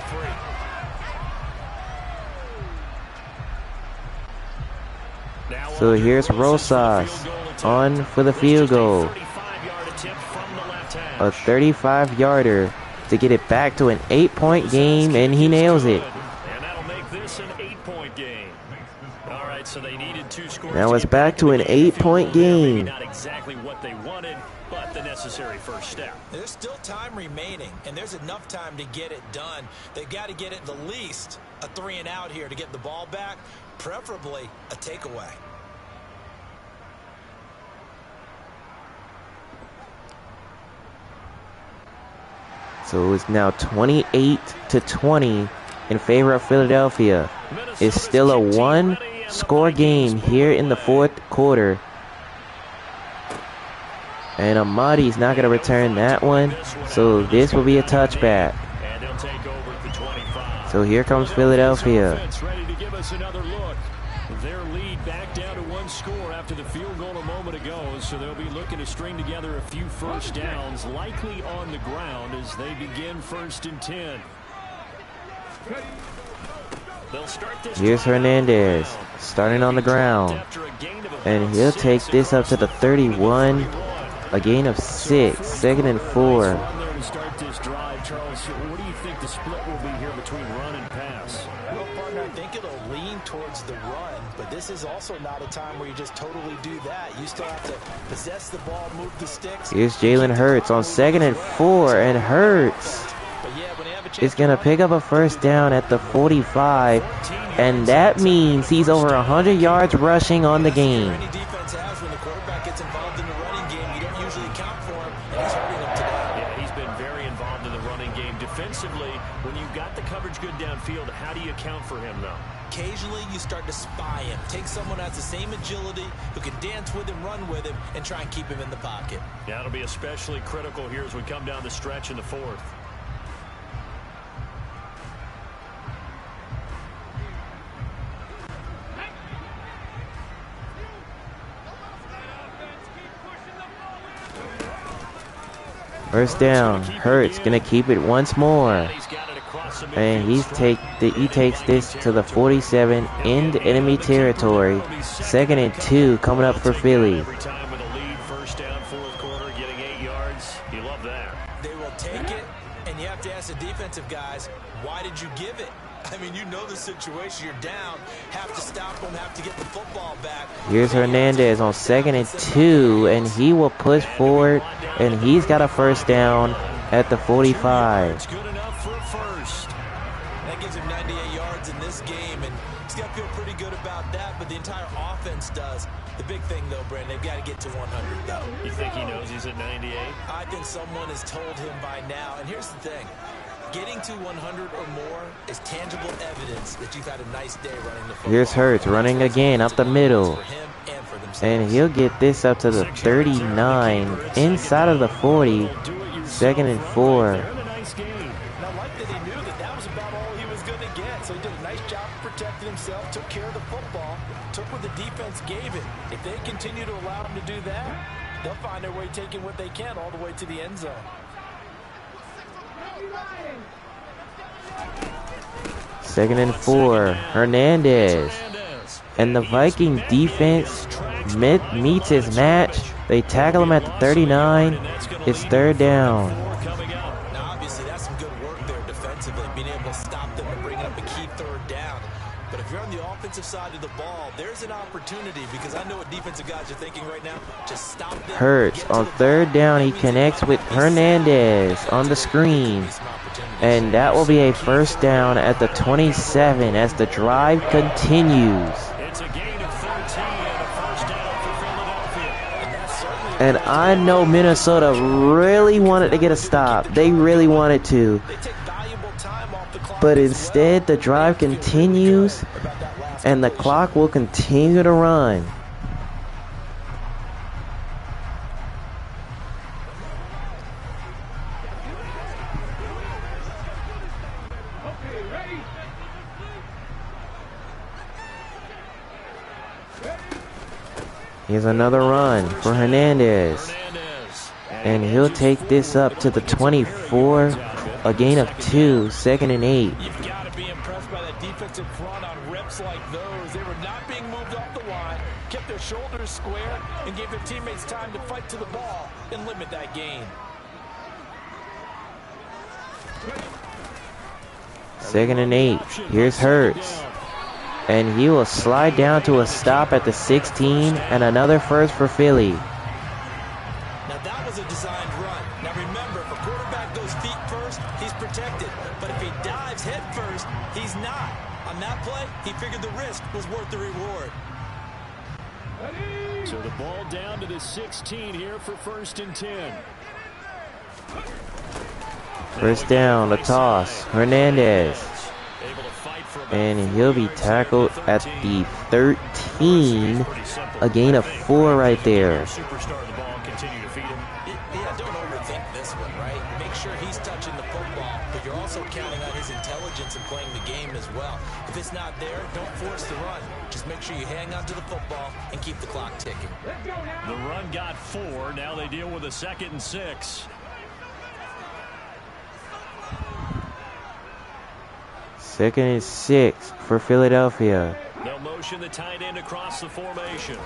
free. So here's Rosas on for the field goal. A 35-yarder to get it back to an 8-point game, and he nails it. And that'll make this an 8-point game. All right, so they needed 2 scores. Now it's back to an 8-point game. Not exactly what they wanted, but the necessary first step. There's still time remaining, and there's enough time to get it done. They've got to get it the least a 3 and out here to get the ball back, preferably a takeaway. So it's now 28-20 in favor of Philadelphia. It's still a 1-score game here in the 4th quarter. And Amadi's not going to return that one. So this will be a touchback. So here comes Philadelphia. Ready to give us another look. Their lead back down to 1 score after the field goal a moment ago. So they'll be looking to string together a few first downs, likely on the ground as they begin 1st and 10. They'll start this. Here's Hernandez starting on the ground. And he'll take this up to the 31. A gain of 6. 2nd and 4. To start this drive, Charles, what do you think the split will be here between run and pass? Well, partner, I think it'll lean towards the run, but this is also not a time where you just totally do that. You still have to possess the ball, move the sticks. Here's Jalen Hurts on 2nd and 4, and Hurts is going to pick up a first down at the 45, and that means he's over 100 yards rushing on the game. Any defense has when the quarterback gets involved in the running game, you don't usually count for him, and he's hurting them today. Yeah, he's been very involved in the running game. Defensively, when you've got the coverage good downfield, how do you account for him, though? Occasionally, you start to spy him. Take someone who has the same agility, who can dance with him, run with him, and try and keep him in the pocket. Yeah, it'll be especially critical here as we come down the stretch in the 4th. First down. Hurts gonna keep it once more, and he takes this to the 47 in enemy territory. 2nd and 2 coming up for Philly. Every time with a lead, first down, 4th quarter, getting 8 yards. You love that. They will take it, and you have to ask the defensive guys, why did you give it? I mean, you know the situation. You're down. Have to stop them. Have to get the football back. Here's Hernandez on 2nd and 2, and he will push forward, and he's got a first down at the 45. It's good enough for a first. That gives him 98 yards in this game, and he's got to feel pretty good about that, but the entire offense does. The big thing, though, Brandon, they've got to get to 100, though. You think he knows he's at 98? I think someone has told him by now, and here's the thing. Getting to 100 or more is tangible evidence that you've had a nice day running the football. Here's Hurts running again up the middle, and he'll get this up to the 39 inside of the 40. 2nd and 4. And I like that he knew that that was about all he was going to get. So he did a nice job of protecting himself, took care of the football. took what the defense gave it. If they continue to allow them to do that, they'll find their way taking what they can all the way to the end zone. Second and 4. Hernandez. And the Viking defense meets his match. They tackle him at the 39. It's third down. Now, obviously, that's some good work there defensively, being able to stop them and bring up a key third down. But if you're on the offensive side of the ball, there's an opportunity, because I know what defensive guys are thinking right now. Just stop them. Hurts on third down. He connects with Hernandez on the screen. And that will be a first down at the 27 as the drive continues. It's a gain of 13 and a first down for Philadelphia. And I know Minnesota really wanted to get a stop. They really wanted to. But instead, the drive continues, and the clock will continue to run. Here's another run for Hernandez. And he'll take this up to the 24. A gain of 2, second and 8. You've got to be impressed by that defensive front on reps like those. They were not being moved off the line, kept their shoulders square, and gave their teammates time to fight to the ball and limit that gain. Second and 8. Here's Hurts. And he will slide down to a stop at the 16, and another first for Philly. Now that was a designed run. Now remember, if a quarterback goes feet first, he's protected. But if he dives head first, he's not. On that play, he figured the risk was worth the reward. So the ball down to the 16 here for first and 10. First down, the toss. Hernandez. And he'll be tackled at the 13. A gain of 4 right there. Yeah, don't overthink this one, right? Make sure he's touching the football, but you're also counting on his intelligence in playing the game as well. If it's not there, don't force the run. Just make sure you hang on to the football and keep the clock ticking. The run got 4. Now they deal with a 2nd and 6. Second and 6 for Philadelphia. They'll motion the tight end across the formation.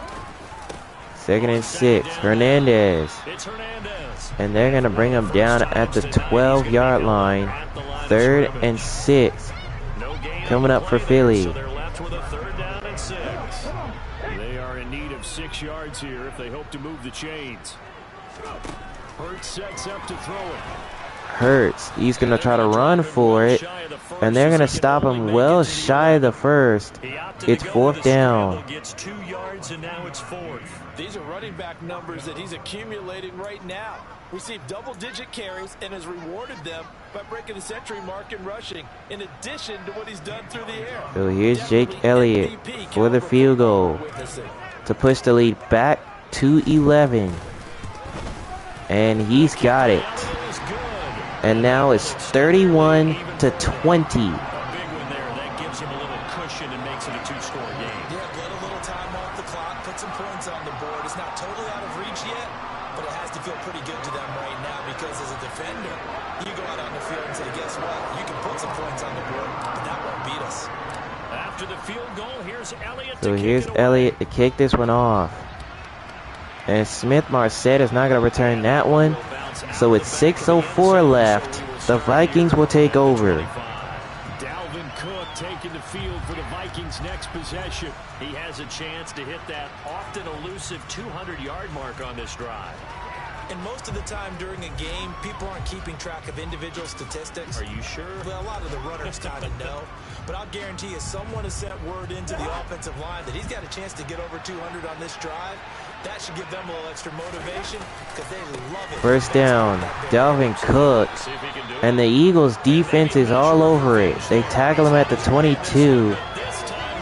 Second and 6. Hernandez. It's Hernandez. And they're going to bring him down at the 12-yard line. Third and 6. Coming up for Philly. So they're left with a 3rd down and 6. They are in need of 6 yards here if they hope to move the chains. Hurts sets up to throw it. Hurts. He's going to try to run for it. And they're going to stop him well shy of the first. It's 4th down. Gets 2 yards and now it's 4th. These are running back numbers that he's accumulating right now. Received double-digit carries and has rewarded them by breaking the century mark in rushing, in addition to what he's done through the air. So here's Jake Elliott for the field goal to push the lead back to 11. And he's got it. And now it's 31 to 20. A big one there. That gives him a little cushion and makes it a 2-score game. Yeah, get a little time off the clock, put some points on the board. It's not totally out of reach yet, but it has to feel pretty good to them right now, because as a defender, you go out on the field and say, guess what? You can put some points on the board, but that won't beat us. After the field goal, here's Elliott. So here's Elliott to kick this one off. And Smith Marset is not going to return that one. So it's 6:04 left. The Vikings will take over. Dalvin Cook taking the field for the Vikings' next possession. He has a chance to hit that often elusive 200-yard mark on this drive. And most of the time during a game, people aren't keeping track of individual statistics. Are you sure? Well, a lot of the runners kind of know. But I'll guarantee you, someone has sent word into the offensive line that he's got a chance to get over 200 on this drive. That should give them a little extra motivation, because they love it. First down, Dalvin Cook. And the Eagles' defense is all over it. They tackle him at the 22.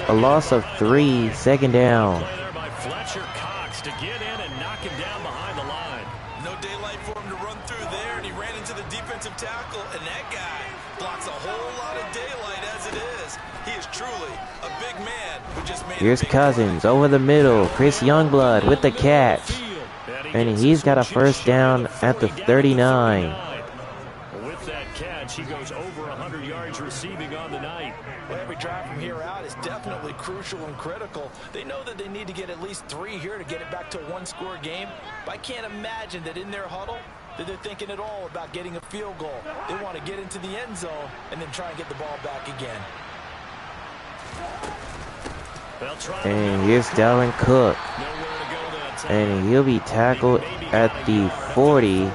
A loss of 3, second down. To get in and knock him down behind the line. No daylight for him to run through there, and he ran into the defensive tackle, and that guy blocks a whole lot of daylight as it is. He is Truly, a big man who just made Here's Cousins over the middle. Chris Youngblood with the catch. And he's got a first down at the 39. With that catch, he goes over 100 yards receiving on the night. Well, every drive from here out is definitely crucial and critical. They know that they need to get at least 3 here to get it back to a one-score game. But I can't imagine that in their huddle that they're thinking at all about getting a field goal. They want to get into the end zone and then try and get the ball back again. And here's Dalvin Cook. And he'll be tackled at the 40.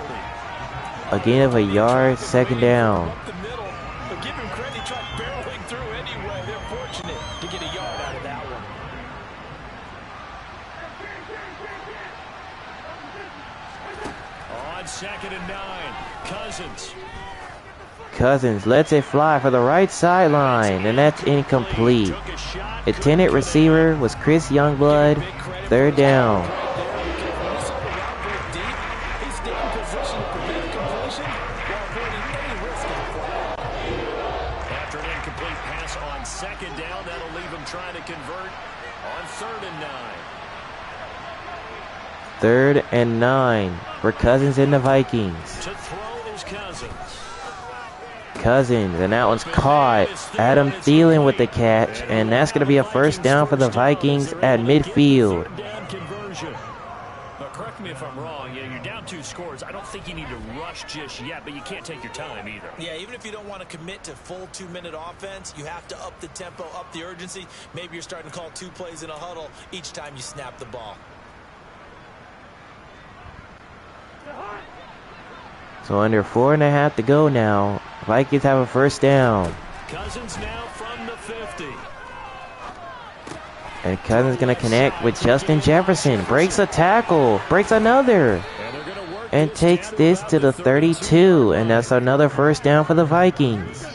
A gain of a yard, second down. But give him credit, he tried barreling through anyway. They're fortunate to get a yard out of that one. On 2nd and 9, Cousins. Cousins lets it fly for the right sideline, and that's incomplete. Intended receiver was Chris Youngblood. Third down. After an incomplete pass on 2nd down, that'll leave him trying to convert on 3rd and 9. 3rd and 9 for Cousins and the Vikings. To throw is Cousins. Cousins, and that one's caught. Adam Thielen with the catch, and that's going to be a first down for the Vikings at midfield. Correct me if I'm wrong. Yeah, you're down 2 scores. I don't think you need to rush just yet, but you can't take your time either. Yeah, even if you don't want to commit to full 2-minute offense, you have to up the tempo, up the urgency. Maybe you're starting to call 2 plays in a huddle each time you snap the ball. So under 4.5 to go now. Vikings have a first down. Cousins now from the 50. And Cousins going to connect with Justin Jefferson. Breaks a tackle. Breaks another. And takes this to the 32. And that's another first down for the Vikings.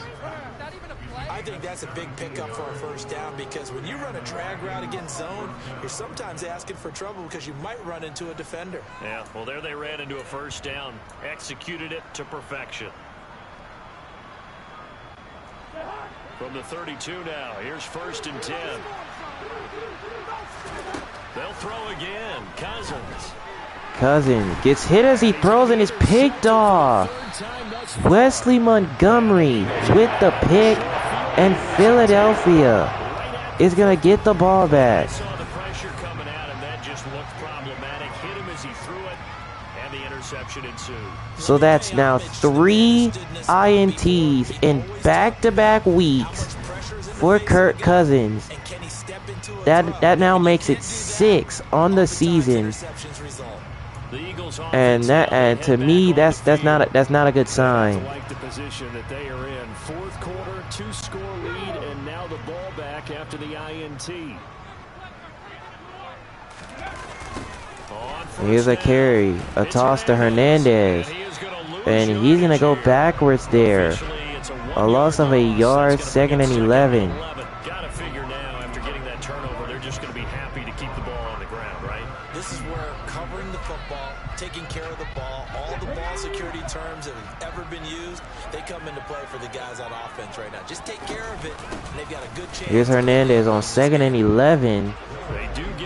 I think that's a big pickup for a first down because when you run a drag route against zone, you're sometimes asking for trouble because you might run into a defender. Yeah, well, there they ran into a first down. Executed it to perfection. From the 32 now, here's 1st and 10. They'll throw again. Cousins gets hit as he throws and is picked off. Wesley Montgomery with the pick, and Philadelphia is going to get the ball back. Saw the pressure coming at him. That just looked problematic. Hit him as he threw it, and the interception ensued. So that's now 3 INTs in back-to-back weeks for Kirk Cousins. That now makes it 6 on the season. And to me, that's not a good sign. Like the position that they are in. 4th quarter, 2-score lead, and now the ball back after the INT. Here's a carry, a toss to Hernandez, and he's gonna go backwards there. A loss of a yard, 2nd and 11. Gotta figure now after getting that turnover, they're just gonna be happy to keep the ball on the ground, right? This is where covering the football, taking care of the ball, all the ball security terms that have ever been used, they come into play for the guys on offense right now. Just take care of it, and they've got a good chance. Here's Hernandez on 2nd and 11,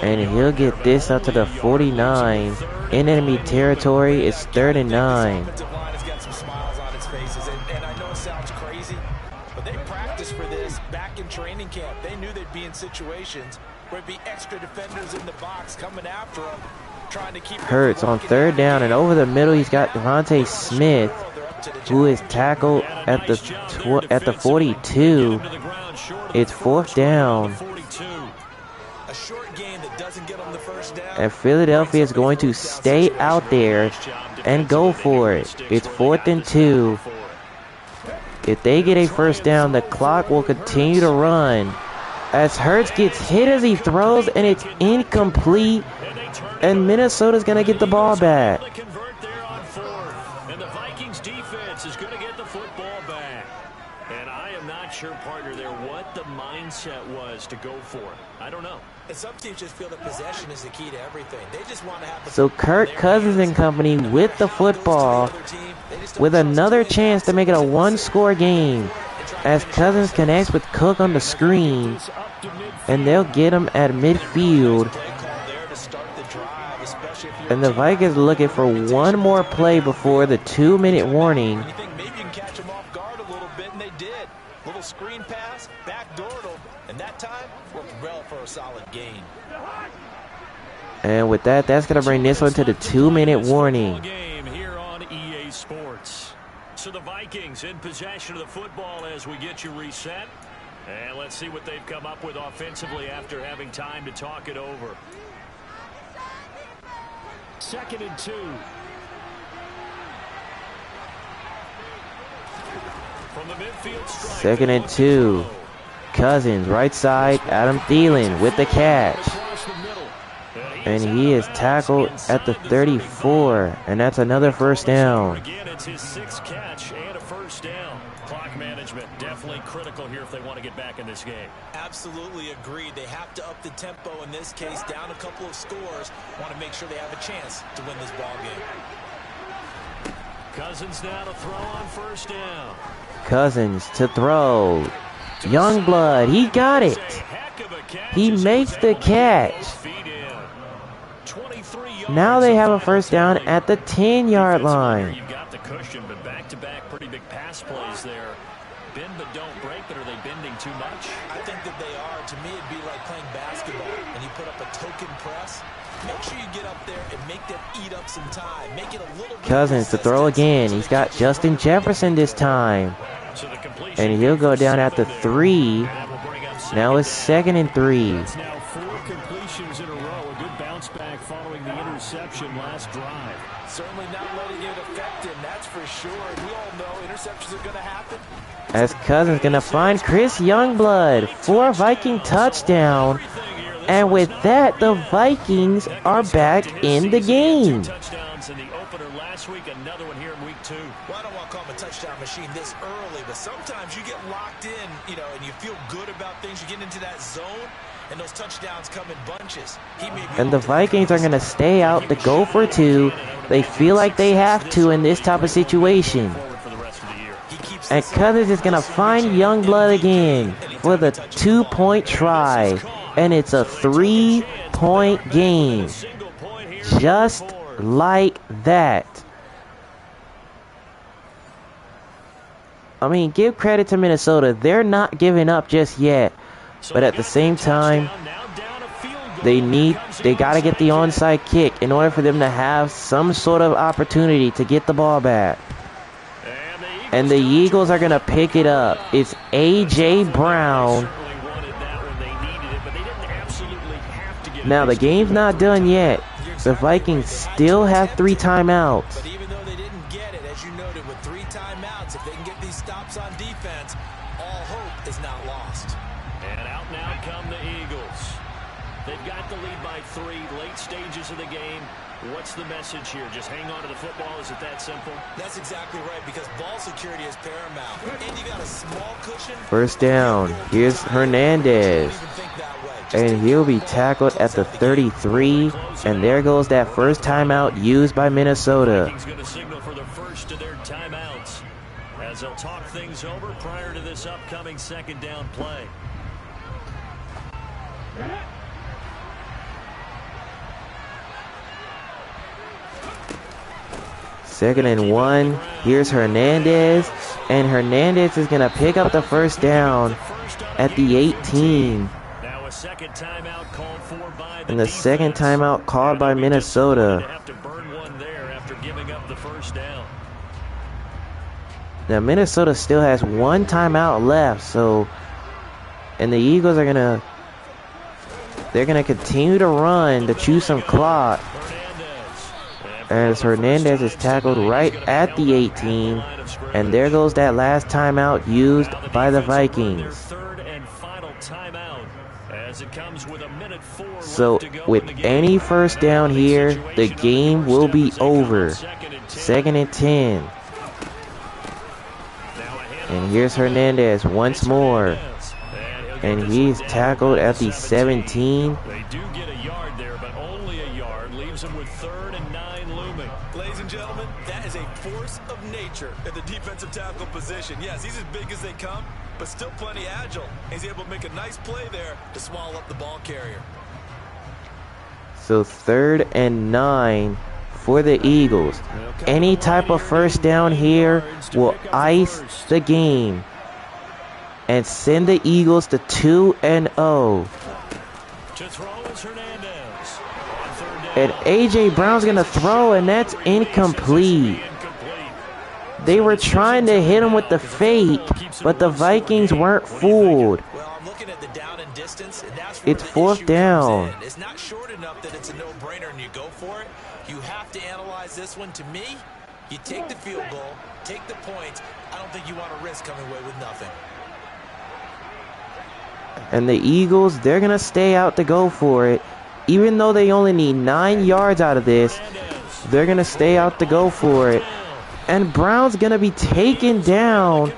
and he'll get this up to the 49. In enemy territory, it's 3rd and 9. Offensive line has got some smiles on its faces, and I know it sounds crazy, but they practiced for this back in training camp. They knew they'd be in situations where it'd be extra defenders in the box coming after them, trying to keep Hurts on 3rd down, and over the middle he's got Devontae Smith, who is tackled at the 42. It's 4th down. a short game that doesn't get them the first down. And Philadelphia is going to stay out there and go for it. It's 4th and 2. If they get a first down, the clock will continue to run as Hurts gets hit as he throws, and it's incomplete, and Minnesota's going to get the ball back. And the Vikings defense is going to get the football back. And I am not sure, partner, there what the mindset was to go for it. I don't know. And some teams just feel that possession is the key to everything. They just want to have the So Kirk Cousins and company with the football with another chance to make it a 1-score game. as Cousins connects with Cook on the screen, and they'll get him at midfield. And the Vikings looking for one more play before the 2-minute warning. You think maybe you can catch them off guard a little bit, and they did. Little screen pass, backdoored them, and that time worked well for a solid gain. And with that, that's going to bring this one to the 2-minute warning. Game here on EA Sports. So the Vikings in possession of the football as we get you reset. And let's see what they've come up with offensively after having time to talk it over. 2nd and 2. From the midfield stripe. 2nd and 2. Cousins, right side. Adam Thielen with the catch. And he is tackled at the 34. And that's another first down. Again, it's his 6th catch and a first down. Clock management definitely critical here if they want to get back in this game. Absolutely agreed. They have to up the tempo in this case, down a couple of scores. Want to make sure they have a chance to win this ball game. Cousins now to throw on first down. Cousins to throw. Youngblood, he got it. He makes the catch. Now they have a first down at the 10-yard line. You've got the cushion, but back-to-back pretty big pass plays there. Bend but don't break, but are they bending too much? I think that they are. To me, it'd be like playing basketball, and you put up a token press. Make sure you get up there and make them eat up some time. Make it a little bit Cousins to throw again. He's got Justin Jefferson this time. And he'll go down at the 3. Now it's 2nd and 3. It's now 4 completions in a row. A good bounce back following the interception last drive. Certainly not letting it affect him, that's for sure. We all know interceptions are going to happen. As Cousins going to find Chris Youngblood for a Viking touchdown. And with that, the Vikings are back in the game. Touchdowns in the opener last week, another one here in week 2. Well, I don't want to call him a touchdown machine this early, but sometimes you get locked in, and you feel good about things. You get into that zone, and those touchdowns come in bunches. And the Vikings are going to stay out to go for 2. They feel like they have to in this type of situation. And Cousins is going to find Youngblood again for the 2-point try. And it's a 3-point game. Just like that. I mean, give credit to Minnesota. They're not giving up just yet. But at the same time, they got to get the onside kick in order for them to have some sort of opportunity to get the ball back. And the Eagles are going to pick it up. It's A.J. Brown. Now, the game's not done yet. The Vikings still have 3 timeouts. But even though they didn't get it, as you noted, with 3 timeouts, if they can get these stops on defense, all hope is not lost. And out now come the Eagles. They've got the lead by 3, late stages of the game. What's the message here? Just hang on to the football? Is it that simple? That's exactly right, because ball security is paramount. And you got a small cushion. First down. Here's Hernandez. And he'll be tackled at the 33. And there goes that first timeout used by Minnesota. He's going to signal for the first of their timeouts as they'll talk things over prior to this upcoming 2nd down play. Second and 1. Here's Hernandez. And Hernandez is going to pick up the first down at the 18. Second timeout called for by and the second timeout called by Minnesota. Have to burn one there after giving up the first down. Now Minnesota still has 1 timeout left, so and the Eagles are gonna continue to run to chew some clock. As Hernandez is tackled right at the 18, and there goes that last timeout used by the Vikings. So with any first down here, the game will be over. 2nd and 10. And here's Hernandez once more. And he's tackled at the 17. They do get a yard there, but only a yard. Leaves him with 3rd and 9 looming. Ladies and gentlemen, that is a force of nature. stature at the defensive tackle position. Yes, he's as big as they come, but still plenty agile. He's able to make a nice play there to swallow up the ball carrier. So 3rd and 9 for the Eagles. Any type of first down here will ice the game and send the Eagles to 2-0. And A.J. Brown's going to throw, and that's incomplete. They were trying to hit him with the fake, but the Vikings weren't fooled. Well, I'm looking at the down and distance, and that's It's 4th down. It's not short enough that it's a no-brainer and you go for it. You have to analyze this one. To me, you take the field goal, take the points. I don't think you want to risk coming away with nothing. And the Eagles, they're going to stay out to go for it. Even though they only need 9 yards out of this, they're going to stay out to go for it. And Brown's going to be taken down.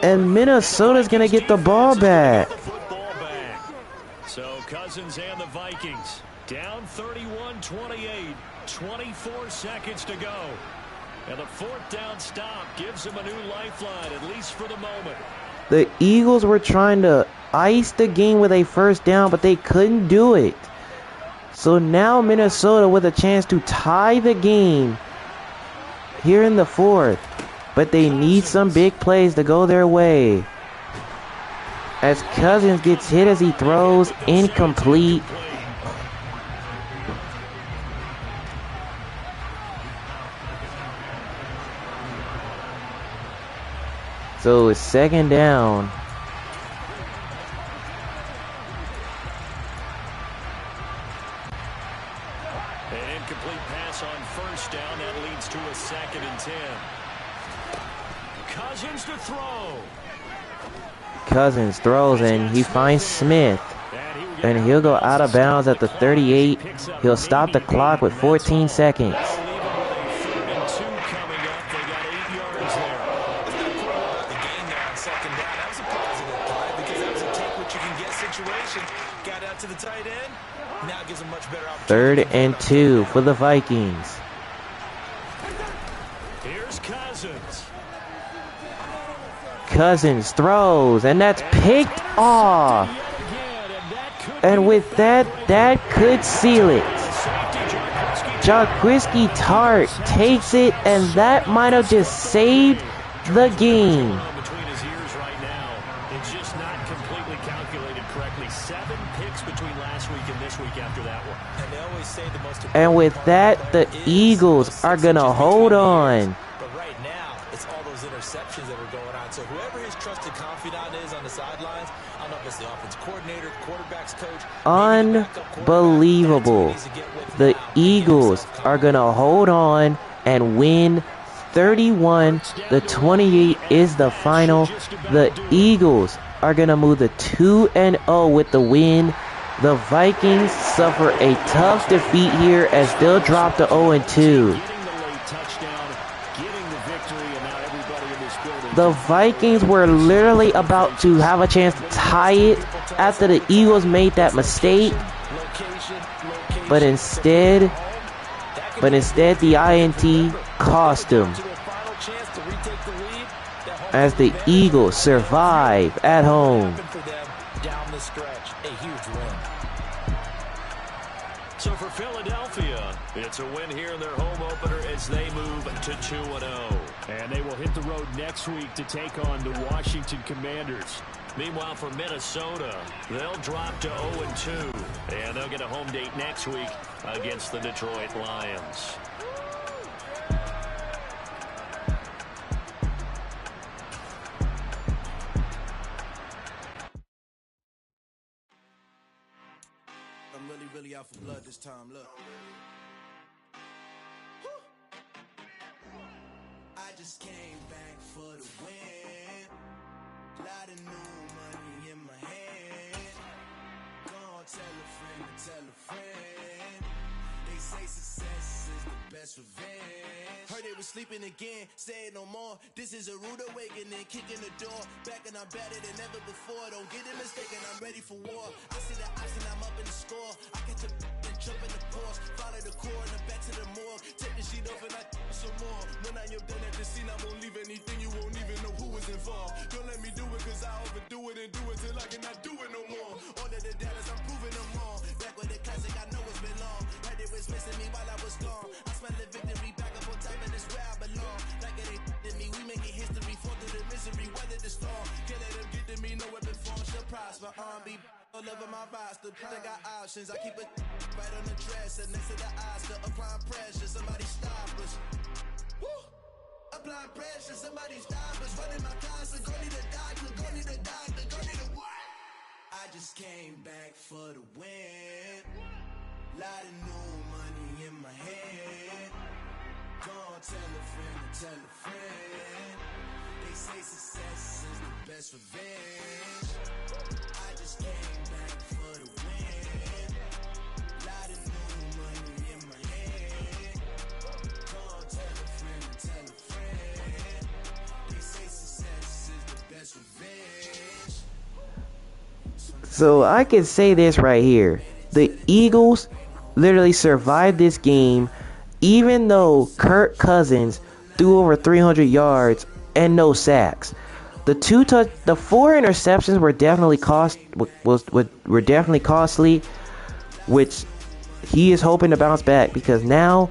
And Minnesota's going to get the ball back. So Cousins and the Vikings down 31-28. 24 seconds to go. And the 4th down stop gives them a new lifeline, at least for the moment. The Eagles were trying to ice the game with a first down, but they couldn't do it. So now Minnesota with a chance to tie the game here in the 4th. But they need some big plays to go their way. As Cousins gets hit as he throws, incomplete. So it's 2nd down. An incomplete pass on 1st down. That leads to a 2nd and 10. Cousins to throw. Cousins throws and he finds Smith. And he'll go out of bounds at the 38. He'll stop the clock with 14 seconds. To the tight end, now gives a much better opportunity. 3rd and 2 for the Vikings. Here's Cousins. Cousins throws, and that's picked off. And with that, that could seal it. Jaquiski Tart takes it, and that might have just saved the game. Between his ears right now, it's just not completely calculated correctly. 7 picks between last week and this week after that one. And they always say the most And with that, the Eagles are going to hold on. But right now, it's all those interceptions that are going on. So whoever his trusted confidant is on the sidelines, I don't know if it's the offense coordinator, quarterback's coach. Unbelievable. The Eagles are going to hold on and win 31-28 is the final. The Eagles are going to move to 2-0 with the win. The Vikings suffer a tough defeat here as they'll drop to 0-2. The Vikings were literally about to have a chance to tie it after the Eagles made that mistake. But instead the INT cost them. As the Eagles survive at home. So for Philadelphia, it's a win here in their home opener as they move to 2-0. And they will hit the road next week to take on the Washington Commanders. Meanwhile, for Minnesota, they'll drop to 0-2. And they'll get a home date next week against the Detroit Lions. I'm really out for blood this time, look. I just came back for the win. Lot of new money in my hand. Gonna tell a friend to tell a friend. They say success is the best revenge. Heard they were sleeping again, say it no more. This is a rude awakening, kicking the door. Back and I'm better than ever before. Don't get it mistaken, I'm ready for war. I see the option, I'm up in the score. I catch a and jump in the Porsche, follow the core and the back to the morgue. Take the sheet off and I some more. When I am done at the scene, I won't leave anything. You won't even know who was involved. Don't let me do it, cause I overdo it and do it till I cannot do it no more. All of the doubters, I'm proving them wrong. Back with the classic, I know it's been long. Heard it was missing me while I was gone. I smell the victory back up on top, and it's where I belong. Like it ain't to me, we making history. Fall through the misery, weather the storm. Can't let them get to me, no weapon form shall prosper. Be all over my roster, I got options. I keep it right on the dresser, next to the Oscar. Applying pressure, somebody stop us. Woo! Applying pressure, somebody stop us. Running my closet, go need a doctor, go need a doctor, go need a what? I just came back for the win. Lot of new money in my hand. Go on, tell a friend and tell a friend. They say success is the best revenge. I just came back for the win. Lot of new money in my hand. Go on, tell a friend and tell a friend. They say success is the best revenge. So I can say this right here. The Eagles literally survived this game even though Kirk Cousins threw over 300 yards and no sacks. The 4 interceptions were definitely were definitely costly, which he is hoping to bounce back because now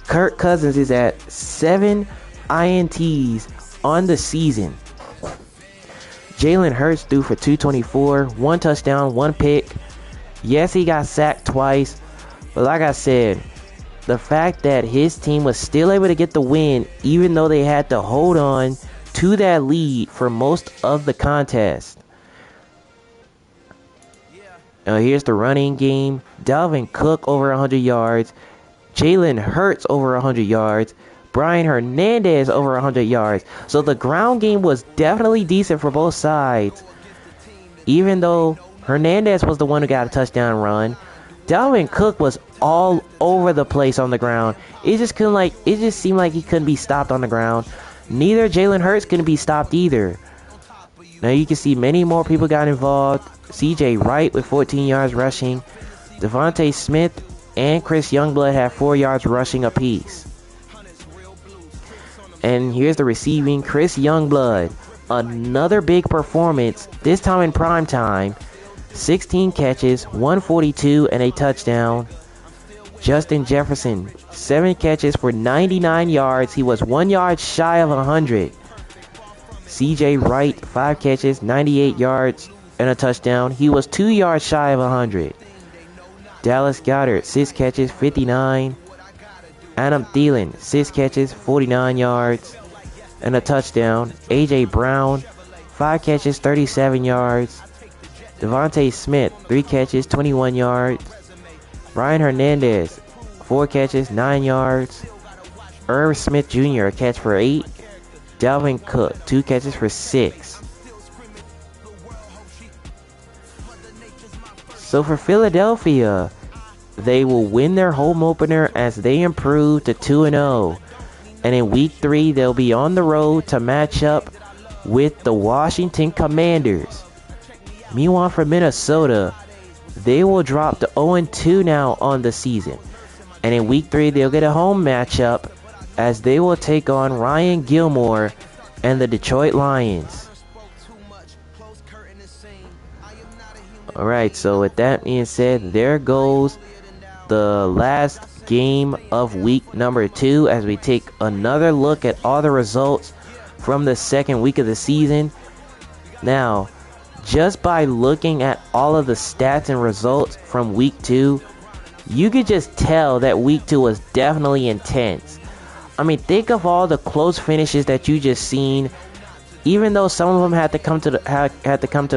Kirk Cousins is at 7 INTs on the season. Jalen Hurts threw for 224, 1 touchdown, 1 pick. Yes, he got sacked twice, but like I said, the fact that his team was still able to get the win even though they had to hold on to that lead for most of the contest. Here's the running game. Dalvin Cook over 100 yards. Jalen Hurts over 100 yards. Brian Hernandez over 100 yards. So the ground game was definitely decent for both sides. Even though Hernandez was the one who got a touchdown run, Dalvin Cook was all over the place on the ground. It just seemed like he couldn't be stopped on the ground. Neither Jalen Hurts couldn't be stopped either. Now you can see many more people got involved. CJ Wright with 14 yards rushing. Devontae Smith and Chris Youngblood had 4 yards rushing apiece. And here's the receiving. Chris Youngblood, another big performance, this time in prime time. 16 catches, 142 and a touchdown. Justin Jefferson, 7 catches for 99 yards. He was 1 yard shy of 100. CJ Wright, 5 catches, 98 yards and a touchdown. He was 2 yards shy of 100. Dallas Goedert, 6 catches, 59. Adam Thielen, 6 catches, 49 yards and a touchdown. A.J. Brown, 5 catches, 37 yards. Devontae Smith, 3 catches, 21 yards. Brian Hernandez, 4 catches, 9 yards. Irv Smith Jr., a catch for 8. Dalvin Cook, 2 catches for 6. So for Philadelphia, they will win their home opener as they improve to 2-0. And in week 3, they'll be on the road to match up with the Washington Commanders. Meanwhile, for Minnesota, they will drop to 0-2 now on the season. And in week 3, they'll get a home matchup as they will take on Ryan Gilmore and the Detroit Lions. Alright, so with that being said, there goes the last game of week number 2 as we take another look at all the results from the second week of the season. Now, just by looking at all of the stats and results from week 2, you could just tell that week 2 was definitely intense. I mean, think of all the close finishes that you just seen. Even though some of them had to come to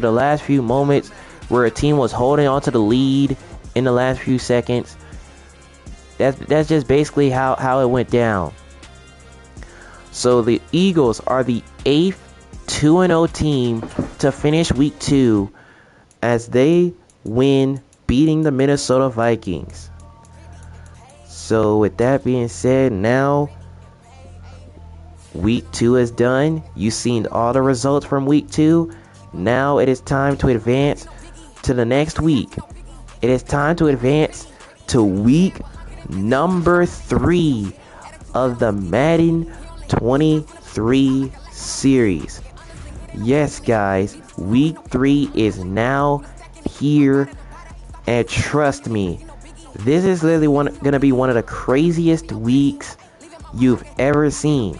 the last few moments where a team was holding on to the lead in the last few seconds. That's just basically how it went down. So the Eagles are the 8th 2-0 team to finish week 2 as they win, beating the Minnesota Vikings. So with that being said, now week 2 is done. You've seen all the results from week 2. Now it is time to advance to the next week. It is time to advance to week number 3 of the Madden 23 series. Yes, guys, week 3 is now here, and trust me, this is literally gonna be one of the craziest weeks you've ever seen.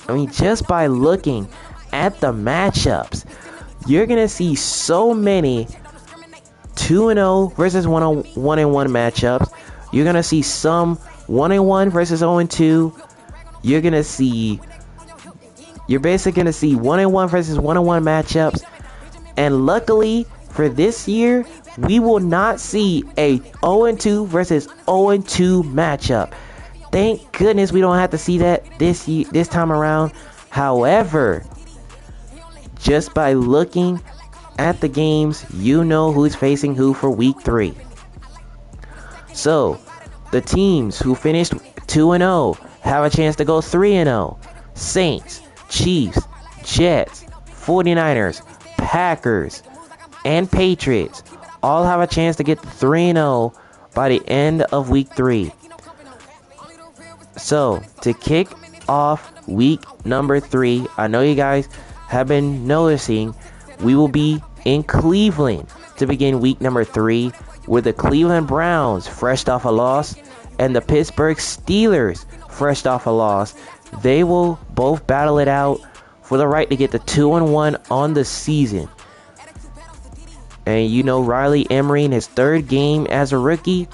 I mean, just by looking at the matchups, you're gonna see so many 2-0 versus 1-1 matchups. You're gonna see some 1-1 versus 0-2. You're basically gonna see 1-1 versus 1-1 matchups. And luckily for this year, we will not see a 0-2 versus 0-2 matchup. Thank goodness we don't have to see that this time around. However, just by looking at the games, you know who's facing who for week 3. So, the teams who finished 2-0 have a chance to go 3-0. Saints, Chiefs, Jets, 49ers, Packers, and Patriots all have a chance to get 3-0 by the end of week 3. So, to kick off week number 3, I know you guys have been noticing we will be in Cleveland to begin week number 3, with the Cleveland Browns fresh off a loss and the Pittsburgh Steelers fresh off a loss. They will both battle it out for the right to get the 2-1 on the season. And you know, Riley Emery in his 3rd game as a rookie,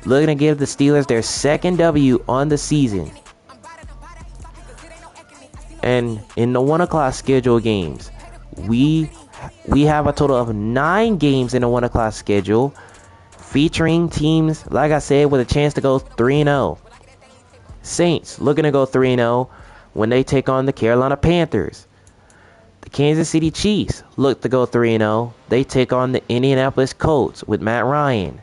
looking to give the Steelers their 2nd W on the season. And in the 1 o'clock schedule games, we have a total of 9 games in the 1 o'clock schedule, featuring teams, like I said, with a chance to go 3-0. Saints looking to go 3-0 when they take on the Carolina Panthers. The Kansas City Chiefs look to go 3-0. They take on the Indianapolis Colts with Matt Ryan.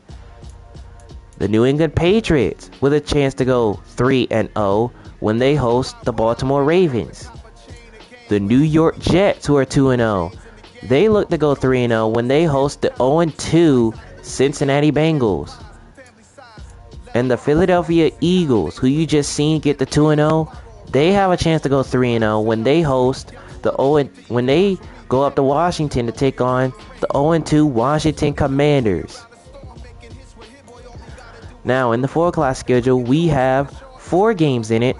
The New England Patriots with a chance to go 3-0 when they host the Baltimore Ravens. The New York Jets, who are 2-0, they look to go 3-0 when they host the 0-2 Cincinnati Bengals. And the Philadelphia Eagles, who you just seen get the 2-0, they have a chance to go 3-0 when they host when they go up to Washington to take on the 0-2 Washington Commanders. Now, in the 4 o'clock schedule, we have 4 games in it.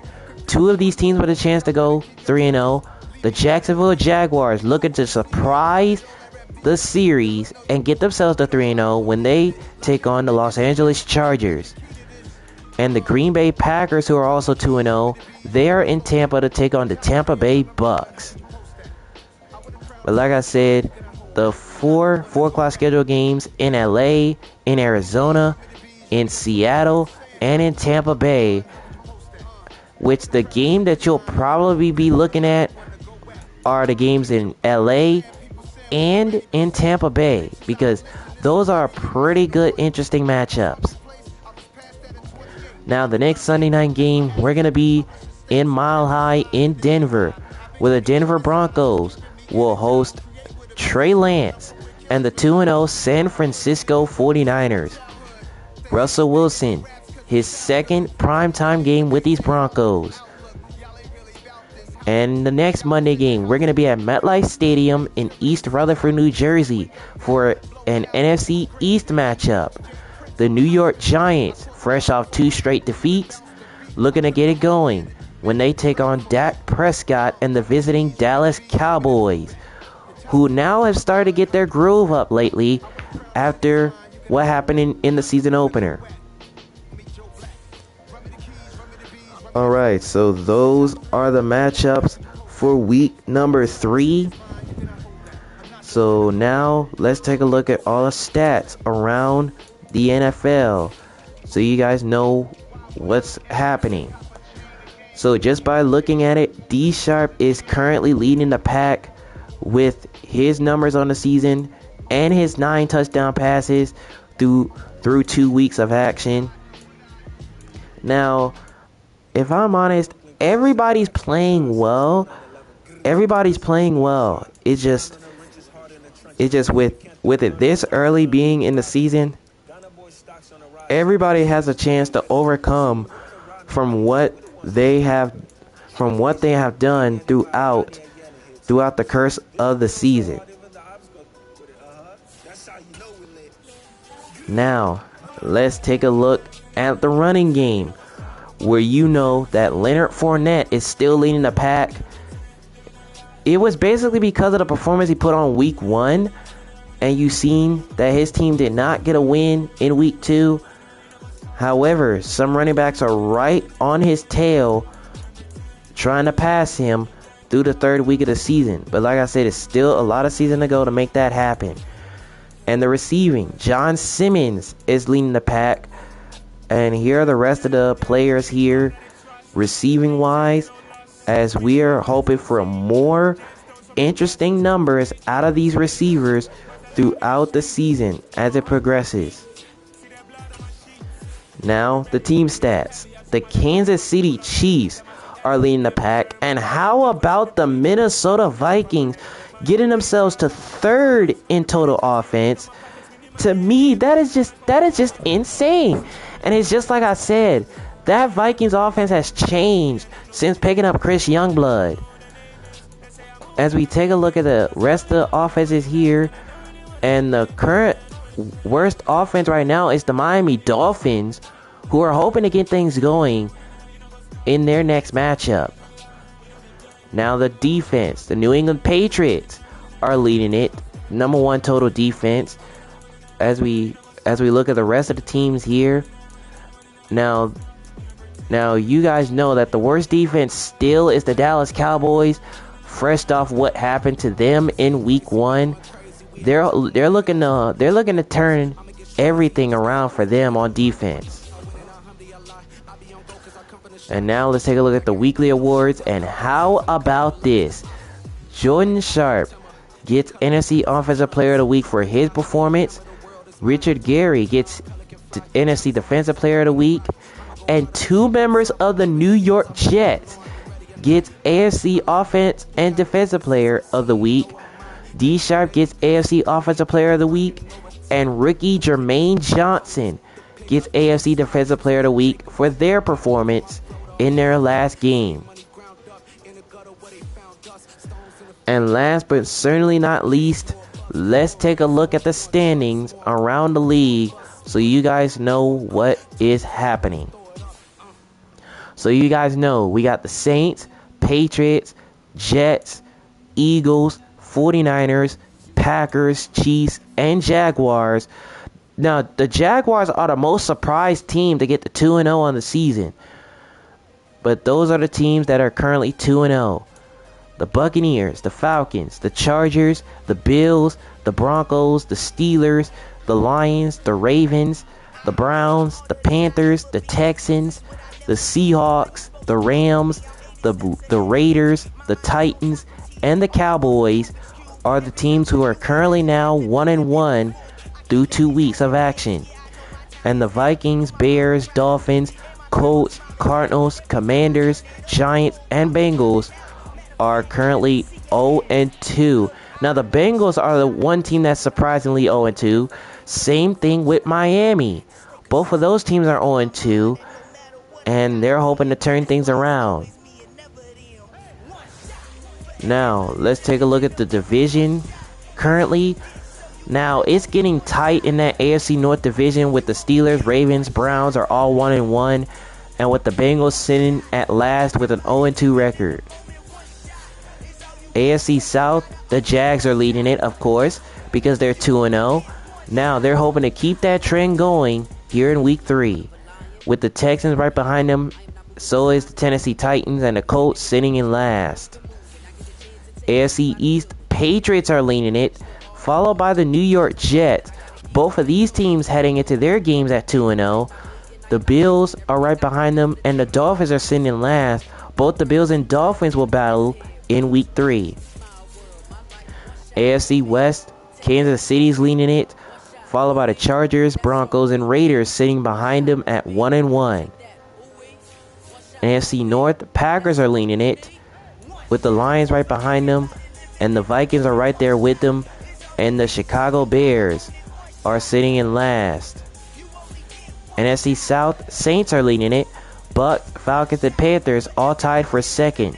2 of these teams with a chance to go 3-0. The Jacksonville Jaguars looking to surprise the series and get themselves to 3-0 when they take on the Los Angeles Chargers. And the Green Bay Packers, who are also 2-0, they are in Tampa to take on the Tampa Bay Bucks. But like I said, the 4 o'clock schedule games in LA, in Arizona, in Seattle, and in Tampa Bay, which the game that you'll probably be looking at are the games in LA and in Tampa Bay, because those are pretty good, interesting matchups. Now, the next Sunday night game, we're going to be in Mile High in Denver, where the Denver Broncos will host Trey Lance and the 2-0 San Francisco 49ers. Russell Wilson, his 2nd primetime game with these Broncos. And the next Monday game, we're going to be at MetLife Stadium in East Rutherford, New Jersey for an NFC East matchup. The New York Giants, fresh off 2 straight defeats, looking to get it going when they take on Dak Prescott and the visiting Dallas Cowboys, who now have started to get their groove up lately after what happened in the season opener. Alright, so those are the matchups for week number 3. So now let's take a look at all the stats around the NFL so you guys know what's happening. So just by looking at it, D Sharp is currently leading the pack with his numbers on the season and his 9 touchdown passes through 2 weeks of action. Now, if I'm honest, everybody's playing well. It's just with it this early being in the season, Everybody has a chance to overcome from what they have done throughout the curse of the season. Now, let's take a look at the running game, where you know that Leonard Fournette is still leading the pack. It was basically because of the performance he put on week 1, and you seen that his team did not get a win in week 2. However, some running backs are right on his tail trying to pass him through the 3rd week of the season. But like I said, it's still a lot of season to go to make that happen. And the receiving, John Simmons is leading the pack. And here are the rest of the players here, receiving wise, as we are hoping for more interesting numbers out of these receivers throughout the season as it progresses. Now, the team stats. The Kansas City Chiefs are leading the pack. And how about the Minnesota Vikings getting themselves to 3rd in total offense? To me, that is just insane. And it's just like I said, that Vikings offense has changed since picking up Chris Youngblood. As we take a look at the rest of the offenses here, and the current worst offense right now is the Miami Dolphins, who are hoping to get things going in their next matchup. Now the defense, the New England Patriots are leading it, number 1 total defense. As we look at the rest of the teams here, now you guys know that the worst defense still is the Dallas Cowboys, fresh off what happened to them in week 1. They're looking to turn everything around for them on defense. And now let's take a look at the weekly awards. And how about this? Jordan Sharp gets NFC Offensive Player of the Week for his performance. Richard Gary gets NFC Defensive Player of the Week. And 2 members of the New York Jets gets AFC Offense and Defensive Player of the Week. D Sharp gets AFC Offensive Player of the Week. And rookie Jermaine Johnson gets AFC Defensive Player of the Week for their performance in their last game. And last but certainly not least, let's take a look at the standings around the league so you guys know what is happening. So you guys know we got the Saints, Patriots, Jets, Eagles, 49ers, Packers, Chiefs, and Jaguars. Now, the Jaguars are the most surprised team to get to 2-0 on the season. But those are the teams that are currently 2-0. The Buccaneers, the Falcons, the Chargers, the Bills, the Broncos, the Steelers, the Lions, the Ravens, the Browns, the Panthers, the Texans, the Seahawks, the Rams, the Raiders, the Titans, and the Cowboys are the teams who are currently now 1-1 through 2 weeks of action. And the Vikings, Bears, Dolphins, Colts, Cardinals, Commanders, Giants, and Bengals are currently 0-2. Now the Bengals are the one team that's surprisingly 0-2. Same thing with Miami. Both of those teams are 0-2, and they're hoping to turn things around. Now let's take a look at the division currently. Now it's getting tight in that AFC North division with the Steelers, Ravens, Browns are all 1-1, and with the Bengals sitting at last with an 0-2 record. AFC South, the Jags are leading it, of course, because they're 2-0. Now they're hoping to keep that trend going here in week 3. With the Texans right behind them, so is the Tennessee Titans, and the Colts sitting in last. AFC East, Patriots are leading it, followed by the New York Jets. Both of these teams heading into their games at 2-0. The Bills are right behind them, and the Dolphins are sitting in last. Both the Bills and Dolphins will battle in week 3. AFC West, Kansas City's leading it, followed by the Chargers, Broncos, and Raiders sitting behind them at 1-1. AFC North, Packers are leading it, with the Lions right behind them, and the Vikings are right there with them, and the Chicago Bears are sitting in last. NFC South, Saints are leading it. Bucs, Falcons, and Panthers all tied for second.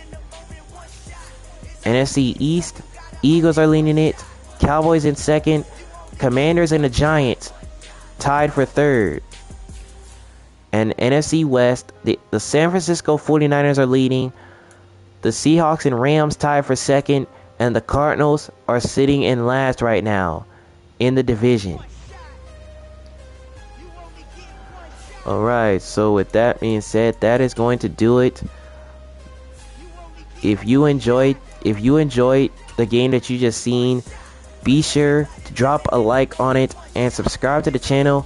NFC East, Eagles are leading it. Cowboys in second. Commanders and the Giants tied for third. And NFC West, the San Francisco 49ers are leading. The Seahawks and Rams tied for second. And the Cardinals are sitting in last right now in the division. Alright, so with that being said, that is going to do it. If you enjoyed the game that you just seen, be sure to drop a like on it and subscribe to the channel.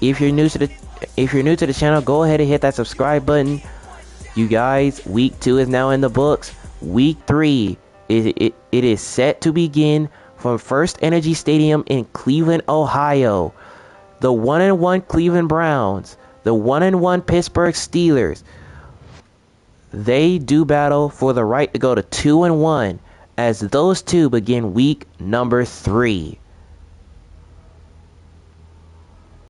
If you're new to the channel, go ahead and hit that subscribe button. You guys, week 2 is now in the books. Week 3 it is set to begin from First Energy Stadium in Cleveland, Ohio. The 1-1 Cleveland Browns, the 1-1 Pittsburgh Steelers, they do battle for the right to go to 2-1 as those two begin week number 3.